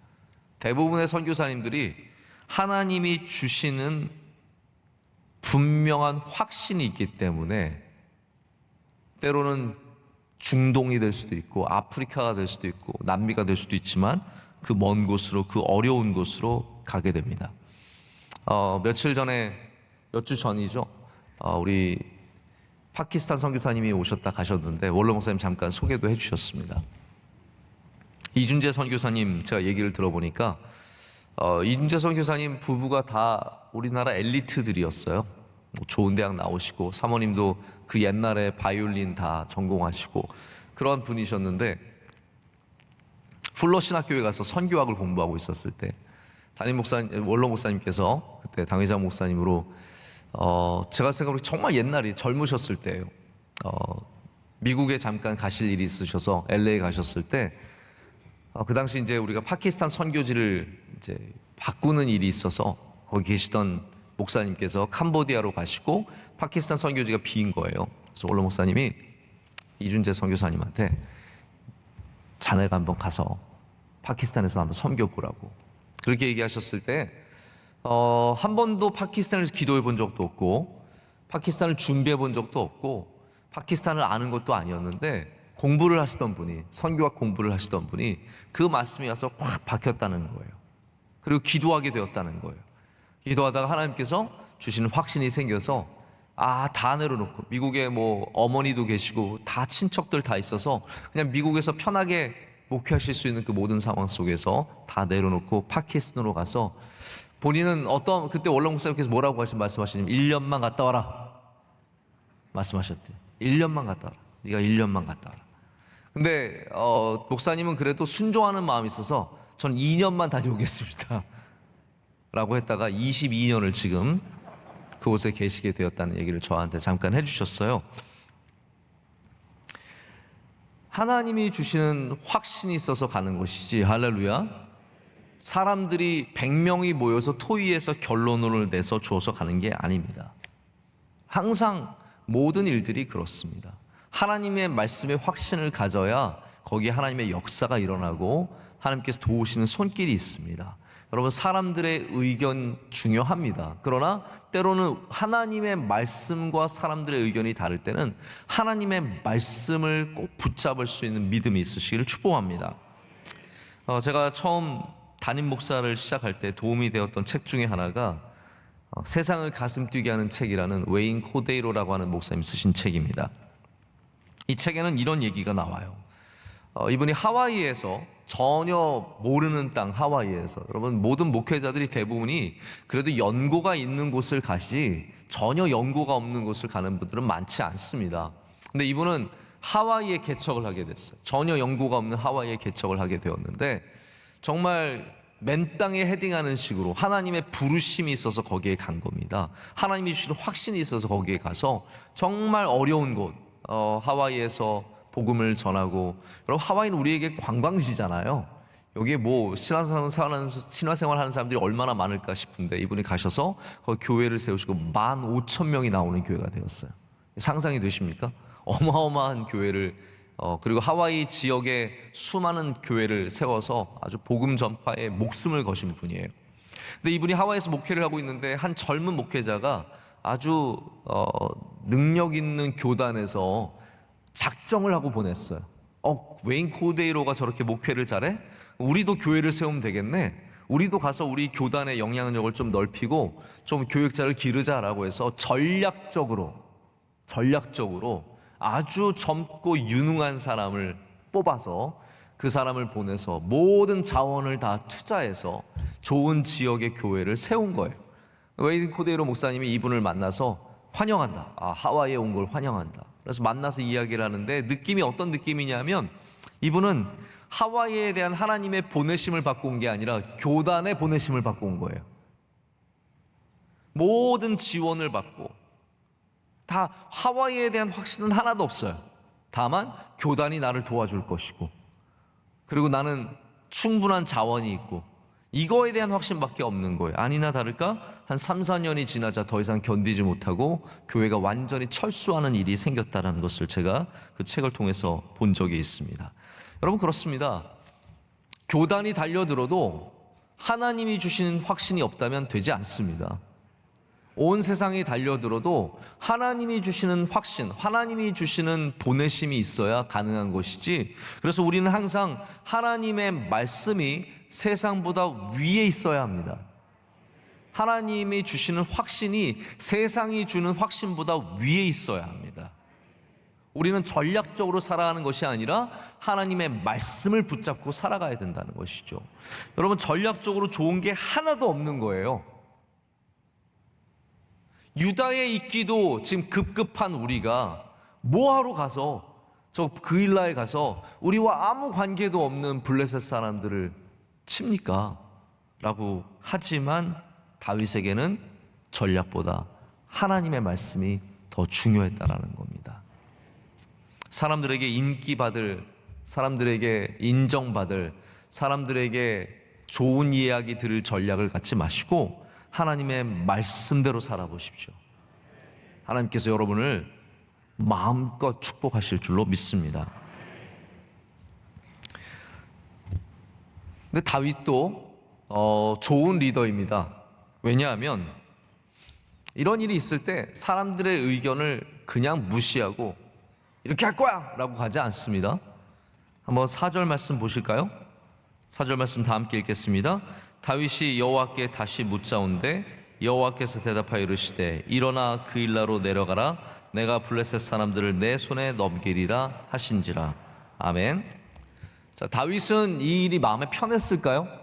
대부분의 선교사님들이 하나님이 주시는 분명한 확신이 있기 때문에 때로는 중동이 될 수도 있고 아프리카가 될 수도 있고 남미가 될 수도 있지만 그 먼 곳으로, 그 어려운 곳으로 가게 됩니다. 며칠 전에, 몇 주 전이죠. 우리 파키스탄 선교사님이 오셨다 가셨는데 원로 목사님 잠깐 소개도 해주셨습니다. 이준재 선교사님 제가 얘기를 들어보니까 이준재 선교사님 부부가 다 우리나라 엘리트들이었어요. 뭐 좋은 대학 나오시고 사모님도 그 옛날에 바이올린 다 전공하시고 그런 분이셨는데 풀러신학교에 가서 선교학을 공부하고 있었을 때 담임 목사님, 원로 목사님께서 그때 당회장 목사님으로 제가 생각으로 정말 옛날에 젊으셨을 때예요. 미국에 잠깐 가실 일이 있으셔서 LA 가셨을 때 그 당시 이제 우리가 파키스탄 선교지를 이제 바꾸는 일이 있어서 거기 계시던 목사님께서 캄보디아로 가시고 파키스탄 선교지가 비인 거예요. 그래서 원로 목사님이 이준재 선교사님한테 자네가 한번 가서 파키스탄에서 한번 섬겨보라고 그렇게 얘기하셨을 때 한 번도 파키스탄에서 기도해 본 적도 없고 파키스탄을 준비해 본 적도 없고 파키스탄을 아는 것도 아니었는데 공부를 하시던 분이, 선교학 공부를 하시던 분이 그 말씀이 와서 확 박혔다는 거예요. 그리고 기도하게 되었다는 거예요. 기도하다가 하나님께서 주시는 확신이 생겨서 다 내려놓고 미국에 뭐 어머니도 계시고 다 친척들 다 있어서 그냥 미국에서 편하게 목회하실 수 있는 그 모든 상황 속에서 다 내려놓고 파키스탄으로 가서 본인은 그때 원로 목사님께서 뭐라고 말씀하시냐면 1년만 갔다 와라 말씀하셨대요. 1년만 갔다 와라. 네가 1년만 갔다 와라. 근데 목사님은 그래도 순종하는 마음이 있어서 전 2년만 다녀오겠습니다 라고 했다가 22년을 지금 그곳에 계시게 되었다는 얘기를 저한테 잠깐 해주셨어요. 하나님이 주시는 확신이 있어서 가는 것이지, 할렐루야, 사람들이 100명이 모여서 토의해서 결론을 내서 주어서 가는 게 아닙니다. 항상 모든 일들이 그렇습니다. 하나님의 말씀에 확신을 가져야 거기에 하나님의 역사가 일어나고 하나님께서 도우시는 손길이 있습니다. 여러분, 사람들의 의견 중요합니다. 그러나 때로는 하나님의 말씀과 사람들의 의견이 다를 때는 하나님의 말씀을 꼭 붙잡을 수 있는 믿음이 있으시기를 축복합니다. 제가 처음 담임 목사를 시작할 때 도움이 되었던 책 중에 하나가 세상을 가슴 뛰게 하는 책이라는 웨인 코데이로라고 하는 목사님이 쓰신 책입니다. 이 책에는 이런 얘기가 나와요. 이분이 하와이에서, 전혀 모르는 땅 하와이에서, 여러분 모든 목회자들이 대부분이 그래도 연고가 있는 곳을 가시지 전혀 연고가 없는 곳을 가는 분들은 많지 않습니다. 근데 이분은 하와이에 개척을 하게 됐어요. 전혀 연고가 없는 하와이에 개척을 하게 되었는데 정말 맨 땅에 헤딩하는 식으로 하나님의 부르심이 있어서 거기에 간 겁니다. 하나님이 주시는 확신이 있어서 거기에 가서 정말 어려운 곳, 하와이에서 복음을 전하고, 여러분 하와이는 우리에게 관광지잖아요. 여기에 뭐 신화생활 하는 사람들이 얼마나 많을까 싶은데 이분이 가셔서 거기 교회를 세우시고 15,000명이 나오는 교회가 되었어요. 상상이 되십니까? 어마어마한 교회를, 그리고 하와이 지역에 수많은 교회를 세워서 아주 복음 전파에 목숨을 거신 분이에요. 근데 이분이 하와이에서 목회를 하고 있는데 한 젊은 목회자가 아주 능력 있는 교단에서 작정을 하고 보냈어요. 웨인 코데이로가 저렇게 목회를 잘해? 우리도 교회를 세우면 되겠네. 우리도 가서 우리 교단의 영향력을 좀 넓히고 좀 교육자를 기르자라고 해서 전략적으로 아주 젊고 유능한 사람을 뽑아서 그 사람을 보내서 모든 자원을 다 투자해서 좋은 지역의 교회를 세운 거예요. 웨인 코데이로 목사님이 이분을 만나서 환영한다. 하와이에 온 걸 환영한다. 그래서 만나서 이야기를 하는데 느낌이 어떤 느낌이냐면 이분은 하와이에 대한 하나님의 보내심을 받고 온 게 아니라 교단의 보내심을 받고 온 거예요. 모든 지원을 받고 다 하와이에 대한 확신은 하나도 없어요. 다만 교단이 나를 도와줄 것이고 그리고 나는 충분한 자원이 있고 이거에 대한 확신밖에 없는 거예요. 아니나 다를까 한 3, 4년이 지나자 더 이상 견디지 못하고 교회가 완전히 철수하는 일이 생겼다는 것을 제가 그 책을 통해서 본 적이 있습니다. 여러분 그렇습니다. 교단이 달려들어도 하나님이 주시는 확신이 없다면 되지 않습니다. 온 세상이 달려들어도 하나님이 주시는 확신, 하나님이 주시는 보내심이 있어야 가능한 것이지. 그래서 우리는 항상 하나님의 말씀이 세상보다 위에 있어야 합니다. 하나님이 주시는 확신이 세상이 주는 확신보다 위에 있어야 합니다. 우리는 전략적으로 살아가는 것이 아니라 하나님의 말씀을 붙잡고 살아가야 된다는 것이죠. 여러분 전략적으로 좋은 게 하나도 없는 거예요. 유다에 있기도 지금 급급한 우리가 뭐하러 가서 저 그일라에 가서 우리와 아무 관계도 없는 블레셋 사람들을 칩니까? 라고 하지만 다윗에게는 전략보다 하나님의 말씀이 더 중요했다라는 겁니다. 사람들에게 인기받을, 사람들에게 인정받을, 사람들에게 좋은 이야기 들을 전략을 갖지 마시고 하나님의 말씀대로 살아보십시오. 하나님께서 여러분을 마음껏 축복하실 줄로 믿습니다. 근데 다윗도 좋은 리더입니다. 왜냐하면 이런 일이 있을 때 사람들의 의견을 그냥 무시하고 이렇게 할 거야! 라고 가지 않습니다. 한번 4절 말씀 보실까요? 4절 말씀 다 함께 읽겠습니다. 다윗이 여호와께 다시 묻자온데 여호와께서 대답하여 이르시되 일어나 그일라로 내려가라 내가 블레셋 사람들을 내 손에 넘기리라 하신지라. 아멘. 자, 다윗은 이 일이 마음에 편했을까요?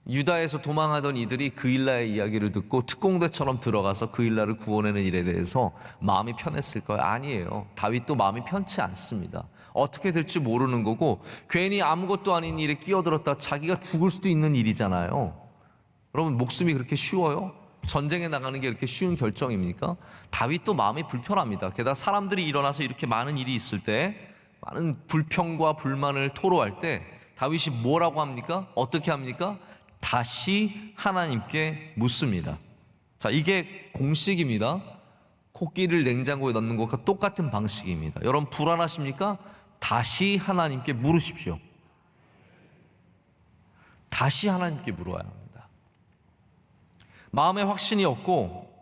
유다에서 도망하던 이들이 그일라의 이야기를 듣고 특공대처럼 들어가서 그일라를 구원하는 일에 대해서 마음이 편했을까요? 아니에요. 다윗도 마음이 편치 않습니다. 어떻게 될지 모르는 거고 괜히 아무것도 아닌 일에 끼어들었다 자기가 죽을 수도 있는 일이잖아요. 여러분 목숨이 그렇게 쉬워요? 전쟁에 나가는 게 그렇게 쉬운 결정입니까? 다윗도 마음이 불편합니다. 게다가 사람들이 일어나서 이렇게 많은 일이 있을 때 많은 불평과 불만을 토로할 때 다윗이 뭐라고 합니까? 어떻게 합니까? 다시 하나님께 묻습니다. 자, 이게 공식입니다. 코끼리를 냉장고에 넣는 것과 똑같은 방식입니다. 여러분 불안하십니까? 다시 하나님께 물으십시오. 다시 하나님께 물어야 합니다. 마음에 확신이 없고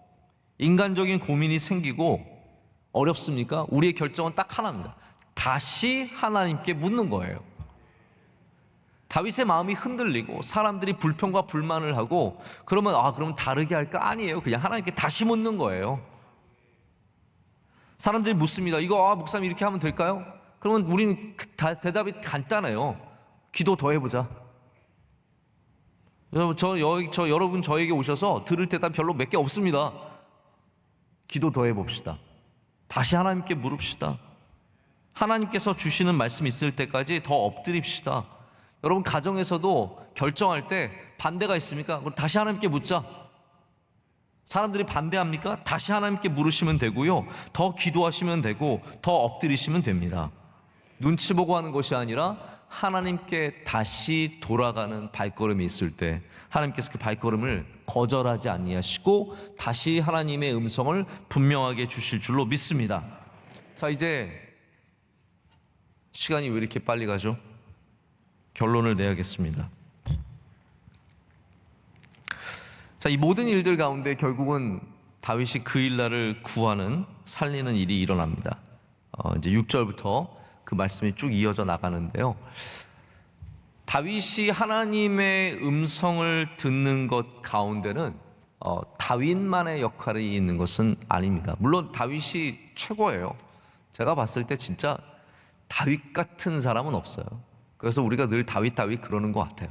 인간적인 고민이 생기고 어렵습니까? 우리의 결정은 딱 하나입니다. 다시 하나님께 묻는 거예요. 다윗의 마음이 흔들리고 사람들이 불평과 불만을 하고 그러면 그럼 다르게 할까? 아니에요. 그냥 하나님께 다시 묻는 거예요. 사람들이 묻습니다. 이거 목사님 이렇게 하면 될까요? 그러면 우리는 대답이 간단해요. 기도 더 해보자. 여러분 저에게 오셔서 들을 대답 별로 몇 개 없습니다. 기도 더 해봅시다. 다시 하나님께 물읍시다. 하나님께서 주시는 말씀이 있을 때까지 더 엎드립시다. 여러분 가정에서도 결정할 때 반대가 있습니까? 그럼 다시 하나님께 묻자. 사람들이 반대합니까? 다시 하나님께 물으시면 되고요. 더 기도하시면 되고 더 엎드리시면 됩니다. 눈치 보고 하는 것이 아니라 하나님께 다시 돌아가는 발걸음이 있을 때 하나님께서 그 발걸음을 거절하지 아니하시고 다시 하나님의 음성을 분명하게 주실 줄로 믿습니다. 자, 이제 시간이 왜 이렇게 빨리 가죠? 결론을 내야겠습니다. 자, 이 모든 일들 가운데 결국은 다윗이 그 일날을 구하는 살리는 일이 일어납니다. 이제 6절부터 그 말씀이 쭉 이어져 나가는데요. 다윗이 하나님의 음성을 듣는 것 가운데는 다윗만의 역할이 있는 것은 아닙니다. 물론 다윗이 최고예요. 제가 봤을 때 진짜 다윗 같은 사람은 없어요. 그래서 우리가 늘 다윗 그러는 것 같아요.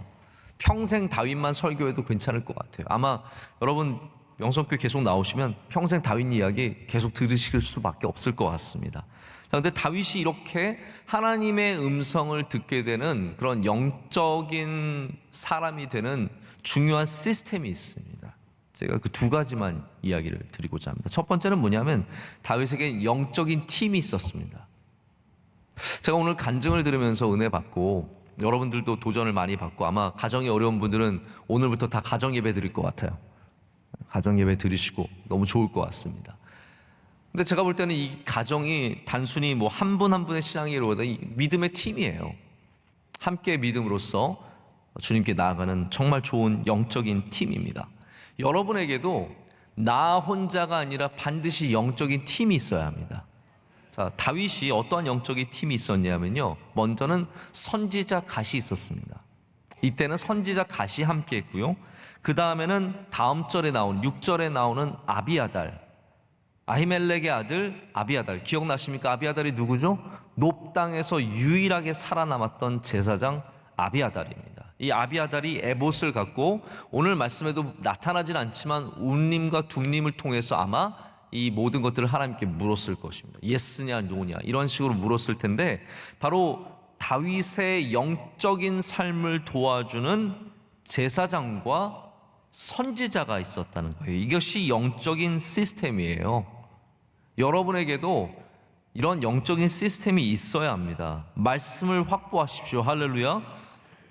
평생 다윗만 설교해도 괜찮을 것 같아요. 아마 여러분 명성교회 계속 나오시면 평생 다윗 이야기 계속 들으실 수밖에 없을 것 같습니다. 그런데 다윗이 이렇게 하나님의 음성을 듣게 되는 그런 영적인 사람이 되는 중요한 시스템이 있습니다. 제가 그 두 가지만 이야기를 드리고자 합니다. 첫 번째는 뭐냐면 다윗에게 영적인 팀이 있었습니다. 제가 오늘 간증을 들으면서 은혜 받고 여러분들도 도전을 많이 받고 아마 가정이 어려운 분들은 오늘부터 다 가정 예배 드릴 것 같아요. 가정 예배 드리시고 너무 좋을 것 같습니다. 근데 제가 볼 때는 이 가정이 단순히 뭐 한 분 한 분의 신앙이 이루어다 믿음의 팀이에요. 함께 믿음으로써 주님께 나아가는 정말 좋은 영적인 팀입니다. 여러분에게도 나 혼자가 아니라 반드시 영적인 팀이 있어야 합니다. 자, 다윗이 어떠한 영적인 팀이 있었냐면요. 먼저는 선지자 갓이 있었습니다. 이때는 선지자 갓이 함께 했고요. 그 다음에는 다음 절에 나온 6절에 나오는 아비아달, 아히멜렉의 아들 아비아달, 기억나십니까? 아비아달이 누구죠? 높 땅에서 유일하게 살아남았던 제사장 아비아달입니다. 이 아비아달이 에봇을 갖고 오늘 말씀에도 나타나진 않지만 운님과 둠님을 통해서 아마 이 모든 것들을 하나님께 물었을 것입니다. 예스냐 노냐 이런 식으로 물었을 텐데 바로 다윗의 영적인 삶을 도와주는 제사장과 선지자가 있었다는 거예요. 이것이 영적인 시스템이에요. 여러분에게도 이런 영적인 시스템이 있어야 합니다. 말씀을 확보하십시오. 할렐루야.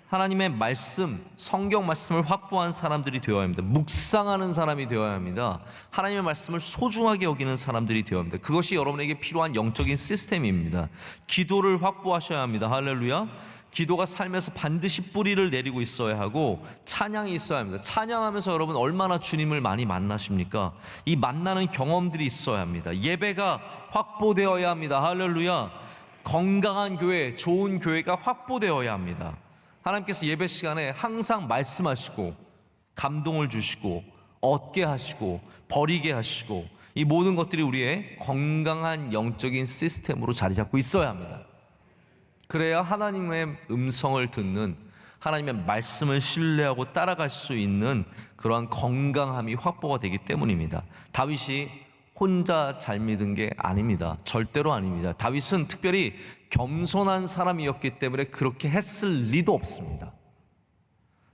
하나님의 말씀, 성경 말씀을 확보한 사람들이 되어야 합니다. 묵상하는 사람이 되어야 합니다. 하나님의 말씀을 소중하게 여기는 사람들이 되어야 합니다. 그것이 여러분에게 필요한 영적인 시스템입니다. 기도를 확보하셔야 합니다. 할렐루야. 기도가 삶에서 반드시 뿌리를 내리고 있어야 하고 찬양이 있어야 합니다. 찬양하면서 여러분 얼마나 주님을 많이 만나십니까? 이 만나는 경험들이 있어야 합니다. 예배가 확보되어야 합니다. 할렐루야. 건강한 교회, 좋은 교회가 확보되어야 합니다. 하나님께서 예배 시간에 항상 말씀하시고 감동을 주시고 얻게 하시고 버리게 하시고 이 모든 것들이 우리의 건강한 영적인 시스템으로 자리 잡고 있어야 합니다. 그래야 하나님의 음성을 듣는 하나님의 말씀을 신뢰하고 따라갈 수 있는 그러한 건강함이 확보가 되기 때문입니다. 다윗이 혼자 잘 믿은 게 아닙니다. 절대로 아닙니다. 다윗은 특별히 겸손한 사람이었기 때문에 그렇게 했을 리도 없습니다.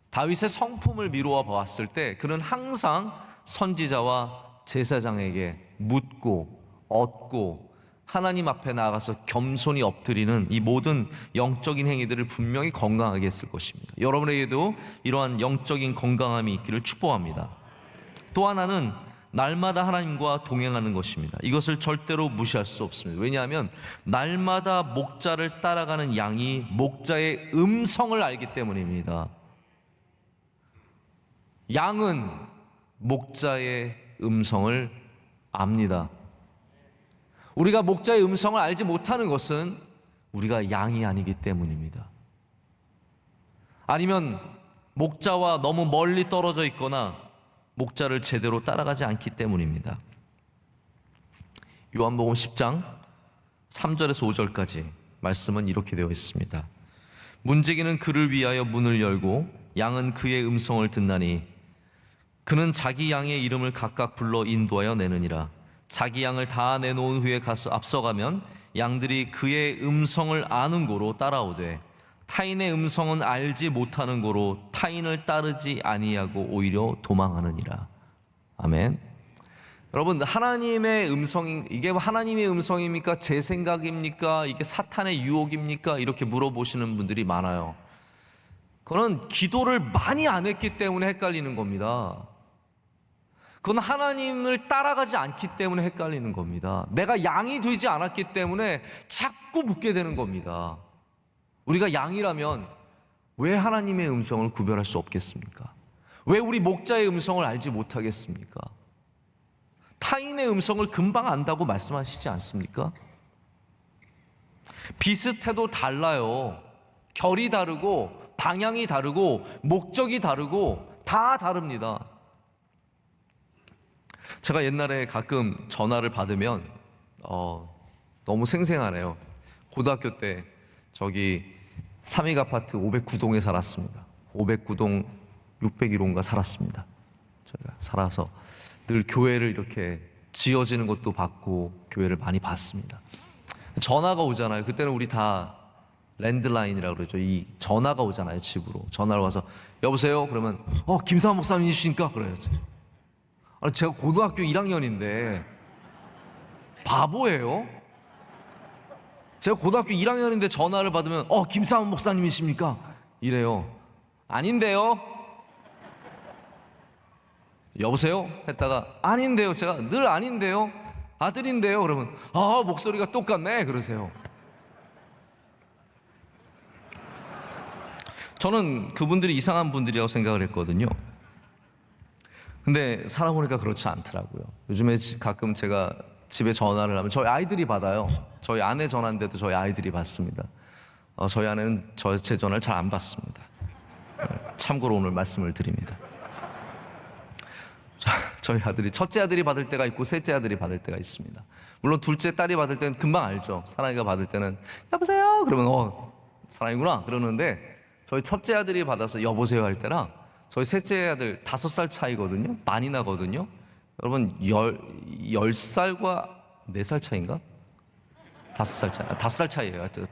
다윗의 성품을 미루어 보았을 때 그는 항상 선지자와 제사장에게 묻고 얻고 하나님 앞에 나아가서 겸손히 엎드리는 이 모든 영적인 행위들을 분명히 건강하게 했을 것입니다. 여러분에게도 이러한 영적인 건강함이 있기를 축복합니다. 또 하나는 날마다 하나님과 동행하는 것입니다. 이것을 절대로 무시할 수 없습니다. 왜냐하면 날마다 목자를 따라가는 양이 목자의 음성을 알기 때문입니다. 양은 목자의 음성을 압니다. 우리가 목자의 음성을 알지 못하는 것은 우리가 양이 아니기 때문입니다. 아니면 목자와 너무 멀리 떨어져 있거나 목자를 제대로 따라가지 않기 때문입니다. 요한복음 10장 3절에서 5절까지 말씀은 이렇게 되어 있습니다. 문지기는 그를 위하여 문을 열고 양은 그의 음성을 듣나니 그는 자기 양의 이름을 각각 불러 인도하여 내느니라. 자기 양을 다 내놓은 후에 가서 앞서가면 양들이 그의 음성을 아는 고로 따라오되 타인의 음성은 알지 못하는 고로 타인을 따르지 아니하고 오히려 도망하느니라. 아멘. 여러분, 하나님의 음성이 이게 하나님의 음성입니까? 제 생각입니까? 이게 사탄의 유혹입니까? 이렇게 물어보시는 분들이 많아요. 그건 기도를 많이 안 했기 때문에 헷갈리는 겁니다. 그건 하나님을 따라가지 않기 때문에 헷갈리는 겁니다. 내가 양이 되지 않았기 때문에 자꾸 묻게 되는 겁니다. 우리가 양이라면 왜 하나님의 음성을 구별할 수 없겠습니까? 왜 우리 목자의 음성을 알지 못하겠습니까? 타인의 음성을 금방 안다고 말씀하시지 않습니까? 비슷해도 달라요. 결이 다르고 방향이 다르고 목적이 다르고 다 다릅니다. 제가 옛날에 가끔 전화를 받으면 너무 생생하네요. 고등학교 때 저기 삼익 아파트 509동에 살았습니다. 509동 601호인가 살았습니다. 저희가 살아서 늘 교회를 이렇게 지어지는 것도 받고 교회를 많이 봤습니다. 전화가 오잖아요. 그때는 우리 다 랜드라인이라고 그러죠. 이 전화가 오잖아요. 집으로 전화를 와서 여보세요? 그러면 김사환 목사님이십니까? 그래요. 아니, 제가 고등학교 1학년인데 바보예요? 제가 고등학교 1학년인데 전화를 받으면 김사환 목사님이십니까? 이래요. 아닌데요? 여보세요? 했다가 아닌데요. 제가 늘 아닌데요. 아들인데요. 그러면 목소리가 똑같네. 그러세요. 저는 그분들이 이상한 분들이라고 생각을 했거든요. 근데 살아보니까 그렇지 않더라고요. 요즘에 가끔 제가 집에 전화를 하면 저희 아이들이 받아요. 저희 아내 전화인데도 저희 아이들이 받습니다. 저희 아내는 제 전화를 잘 안 받습니다. 참고로 오늘 말씀을 드립니다. 저희 아들이 첫째 아들이 받을 때가 있고 셋째 아들이 받을 때가 있습니다. 물론 둘째 딸이 받을 때는 금방 알죠. 사랑이가 받을 때는 여보세요? 그러면 사랑이구나 그러는데 저희 첫째 아들이 받아서 여보세요 할 때랑 저희 셋째 아들 5살 차이거든요. 많이 나거든요. 여러분 10살과 4살 차이인가? 5살 차이. 5살 차이예요. 하여튼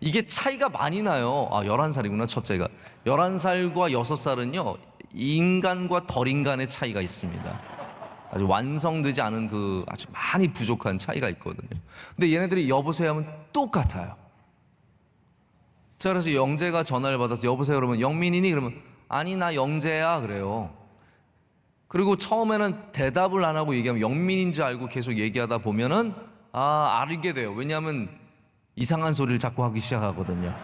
이게 차이가 많이 나요. 11살이구나 첫째가. 11살과 6살은요 인간과 덜 인간의 차이가 있습니다. 아주 완성되지 않은 그 아주 많이 부족한 차이가 있거든요. 근데 얘네들이 여보세요 하면 똑같아요. 제가 그래서 영재가 전화를 받아서 여보세요 그러면 영민이니? 그러면 아니 나 영재야 그래요. 그리고 처음에는 대답을 안 하고 얘기하면 영민인 줄 알고 계속 얘기하다 보면은 알게 돼요. 왜냐하면 이상한 소리를 자꾸 하기 시작하거든요.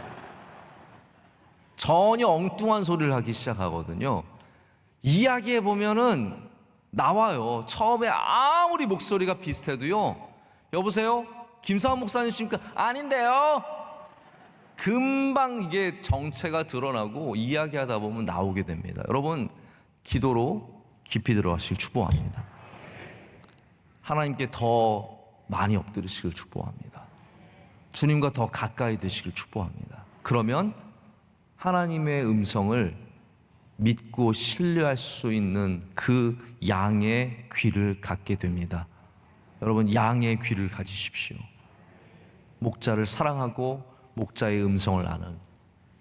전혀 엉뚱한 소리를 하기 시작하거든요. 이야기해 보면은 나와요. 처음에 아무리 목소리가 비슷해도요. 여보세요? 김사환 목사님이십니까? 아닌데요. 금방 이게 정체가 드러나고 이야기하다 보면 나오게 됩니다. 여러분 기도로 깊이 들어가시길 축복합니다. 하나님께 더 많이 엎드리시길 축복합니다. 주님과 더 가까이 되시길 축복합니다. 그러면 하나님의 음성을 믿고 신뢰할 수 있는 그 양의 귀를 갖게 됩니다. 여러분 양의 귀를 가지십시오. 목자를 사랑하고 목자의 음성을 아는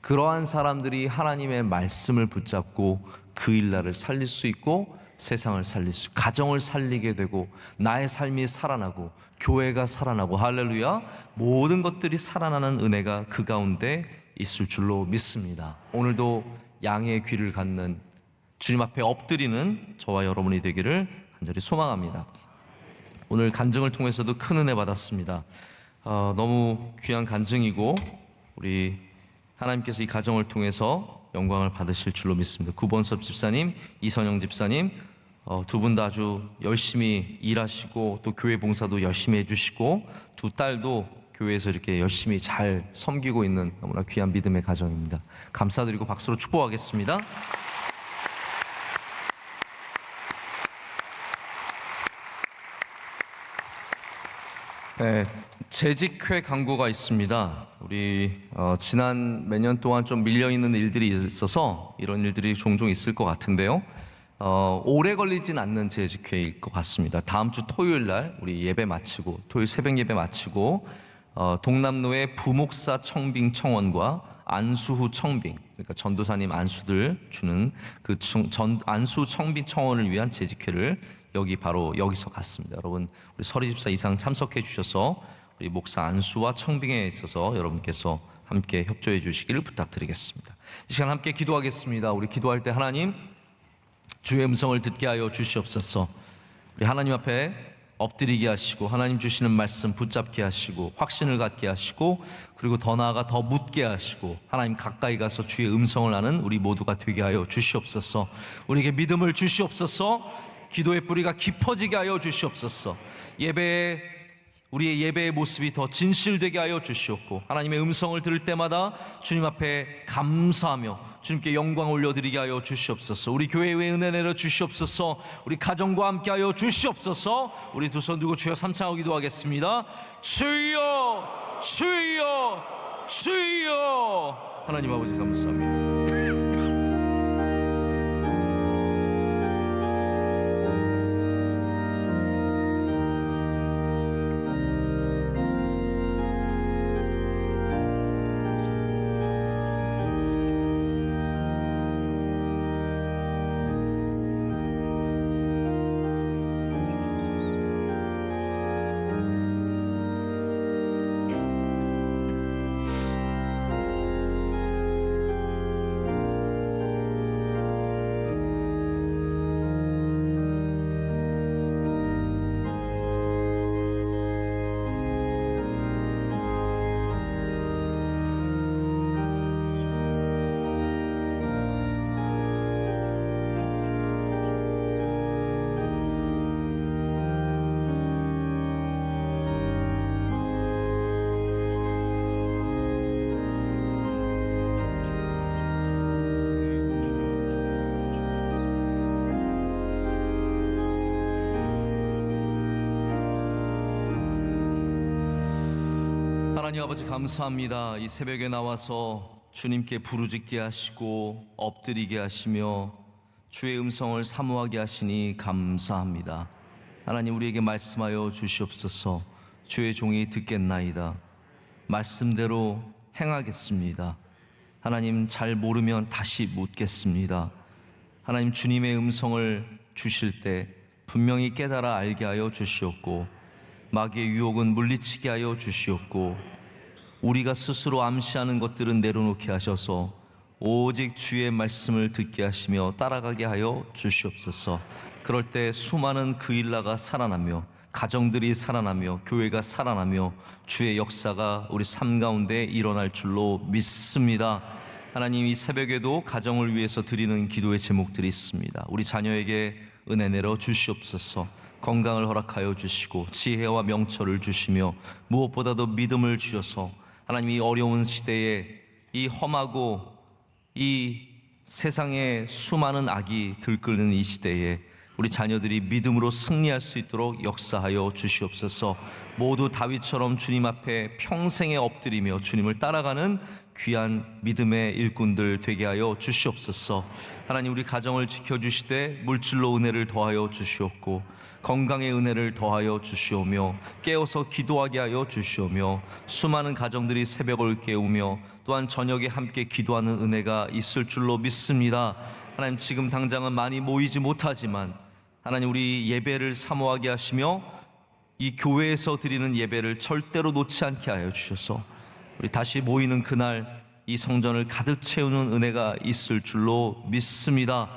그러한 사람들이 하나님의 말씀을 붙잡고 그 일날을 살릴 수 있고 세상을 살릴 수, 가정을 살리게 되고 나의 삶이 살아나고 교회가 살아나고 할렐루야 모든 것들이 살아나는 은혜가 그 가운데 있을 줄로 믿습니다. 오늘도 양의 귀를 갖는 주님 앞에 엎드리는 저와 여러분이 되기를 간절히 소망합니다. 오늘 간증을 통해서도 큰 은혜 받았습니다. 너무 귀한 간증이고 우리 하나님께서 이 가정을 통해서 영광을 받으실 줄로 믿습니다. 구본섭 집사님, 이선영 집사님 두 분 다 아주 열심히 일하시고 또 교회 봉사도 열심히 해주시고 두 딸도 교회에서 이렇게 열심히 잘 섬기고 있는 너무나 귀한 믿음의 가정입니다. 감사드리고 박수로 축복하겠습니다. 네, 재직회 광고가 있습니다. 우리 지난 몇 년 동안 좀 밀려있는 일들이 있어서 이런 일들이 종종 있을 것 같은데요. 오래 걸리진 않는 재직회일 것 같습니다. 다음 주 토요일 날 우리 예배 마치고 토요일 새벽 예배 마치고 동남로의 부목사 청빙 청원과 안수후 청빙, 그러니까 전도사님 안수들 주는 그 안수 청빙 청원을 위한 재직회를 바로 여기서 갔습니다. 여러분 우리 서리 집사 이상 참석해 주셔서 우리 목사 안수와 청빙에 있어서 여러분께서 함께 협조해 주시기를 부탁드리겠습니다. 이 시간 함께 기도하겠습니다. 우리 기도할 때 하나님 주의 음성을 듣게 하여 주시옵소서. 우리 하나님 앞에 엎드리게 하시고 하나님 주시는 말씀 붙잡게 하시고 확신을 갖게 하시고 그리고 더 나아가 더 묻게 하시고 하나님 가까이 가서 주의 음성을 아는 우리 모두가 되게 하여 주시옵소서. 우리에게 믿음을 주시옵소서. 기도의 뿌리가 깊어지게 하여 주시옵소서. 우리의 예배의 모습이 더 진실되게 하여 주시옵고, 하나님의 음성을 들을 때마다 주님 앞에 감사하며 주님께 영광 올려드리게 하여 주시옵소서. 우리 교회에 은혜 내려 주시옵소서. 우리 가정과 함께 하여 주시옵소서. 우리 두 손 들고 주여 삼창하고 기도하겠습니다. 주여, 주여, 주여. 하나님 아버지 감사합니다. 하나님 아버지 감사합니다. 이 새벽에 나와서 주님께 부르짖게 하시고 엎드리게 하시며 주의 음성을 사모하게 하시니 감사합니다. 하나님, 우리에게 말씀하여 주시옵소서. 주의 종이 듣겠나이다. 말씀대로 행하겠습니다. 하나님, 잘 모르면 다시 묻겠습니다. 하나님, 주님의 음성을 주실 때 분명히 깨달아 알게 하여 주시옵고, 마귀의 유혹은 물리치게 하여 주시옵고, 우리가 스스로 암시하는 것들은 내려놓게 하셔서 오직 주의 말씀을 듣게 하시며 따라가게 하여 주시옵소서. 그럴 때 수많은 그 일라가 살아나며 가정들이 살아나며 교회가 살아나며 주의 역사가 우리 삶 가운데 일어날 줄로 믿습니다. 하나님, 이 새벽에도 가정을 위해서 드리는 기도의 제목들이 있습니다. 우리 자녀에게 은혜 내려 주시옵소서. 건강을 허락하여 주시고 지혜와 명철을 주시며 무엇보다도 믿음을 주셔서 하나님, 이 어려운 시대에 이 험하고 이 세상에 수많은 악이 들끓는 이 시대에 우리 자녀들이 믿음으로 승리할 수 있도록 역사하여 주시옵소서. 모두 다윗처럼 주님 앞에 평생에 엎드리며 주님을 따라가는 귀한 믿음의 일꾼들 되게 하여 주시옵소서. 하나님, 우리 가정을 지켜주시되 물질로 은혜를 더하여 주시옵고 건강의 은혜를 더하여 주시오며 깨어서 기도하게 하여 주시오며 수많은 가정들이 새벽을 깨우며 또한 저녁에 함께 기도하는 은혜가 있을 줄로 믿습니다. 하나님, 지금 당장은 많이 모이지 못하지만 하나님, 우리 예배를 사모하게 하시며 이 교회에서 드리는 예배를 절대로 놓지 않게 하여 주셔서 우리 다시 모이는 그날 이 성전을 가득 채우는 은혜가 있을 줄로 믿습니다.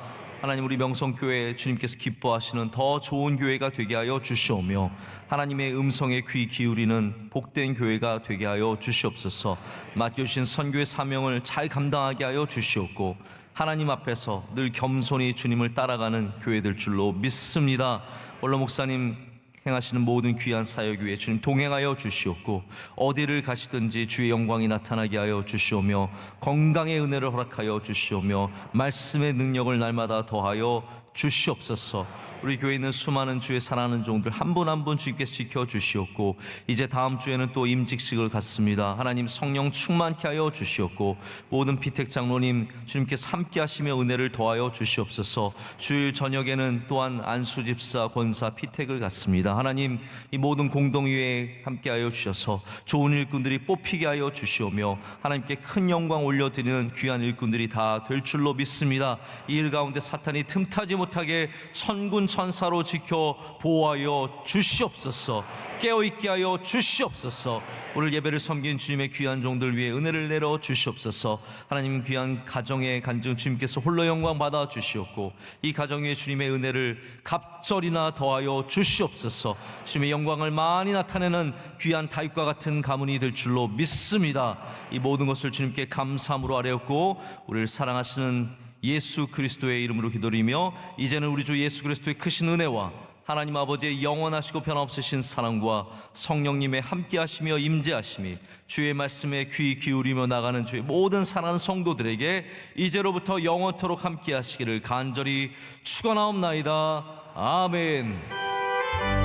하나님, 우리 명성교회 주님께서 기뻐하시는 더 좋은 교회가 되게 하여 주시오며 하나님의 음성에 귀 기울이는 복된 교회가 되게 하여 주시옵소서. 맡겨주신 선교의 사명을 잘 감당하게 하여 주시옵고 하나님 앞에서 늘 겸손히 주님을 따라가는 교회될 줄로 믿습니다. 원로 목사님 행하시는 모든 귀한 사역 위에 주님 동행하여 주시옵고 어디를 가시든지 주의 영광이 나타나게 하여 주시오며 건강의 은혜를 허락하여 주시오며 말씀의 능력을 날마다 더하여 주시옵소서. 우리 교회에 있는 수많은 주의 사랑하는 종들 한 분 한 분 주님께서 지켜주시옵고 이제 다음 주에는 또 임직식을 갖습니다. 하나님, 성령 충만케 하여 주시옵고 모든 피택 장로님 주님께서 함께 하시며 은혜를 더하여 주시옵소서. 주일 저녁에는 또한 안수 집사 권사 피택을 갖습니다. 하나님, 이 모든 공동위에 함께 하여 주셔서 좋은 일꾼들이 뽑히게 하여 주시오며 하나님께 큰 영광 올려드리는 귀한 일꾼들이 다 될 줄로 믿습니다. 이 일 가운데 사탄이 틈타지 못하게 천군 천사로 지켜 보호하여 주시옵소서. 깨어있게 하여 주시옵소서. 오늘 예배를 섬긴 주님의 귀한 종들 위해 은혜를 내려 주시옵소서. 하나님, 귀한 가정의 간증 주님께서 홀로 영광 받아 주시옵고 이 가정 위에 주님의 은혜를 갑절이나 더하여 주시옵소서. 주님의 영광을 많이 나타내는 귀한 다윗과 같은 가문이 될 줄로 믿습니다. 이 모든 것을 주님께 감사함으로 아뢰었고 우리를 사랑하시는 예수 그리스도의 이름으로 기도드리며 이제는 우리 주 예수 그리스도의 크신 은혜와 하나님 아버지의 영원하시고 변함없으신 사랑과 성령님의 함께하시며 임재하심이 주의 말씀에 귀 기울이며 나가는 주의 모든 사랑하는 성도들에게 이제로부터 영원토록 함께하시기를 간절히 축원하옵나이다. 아멘.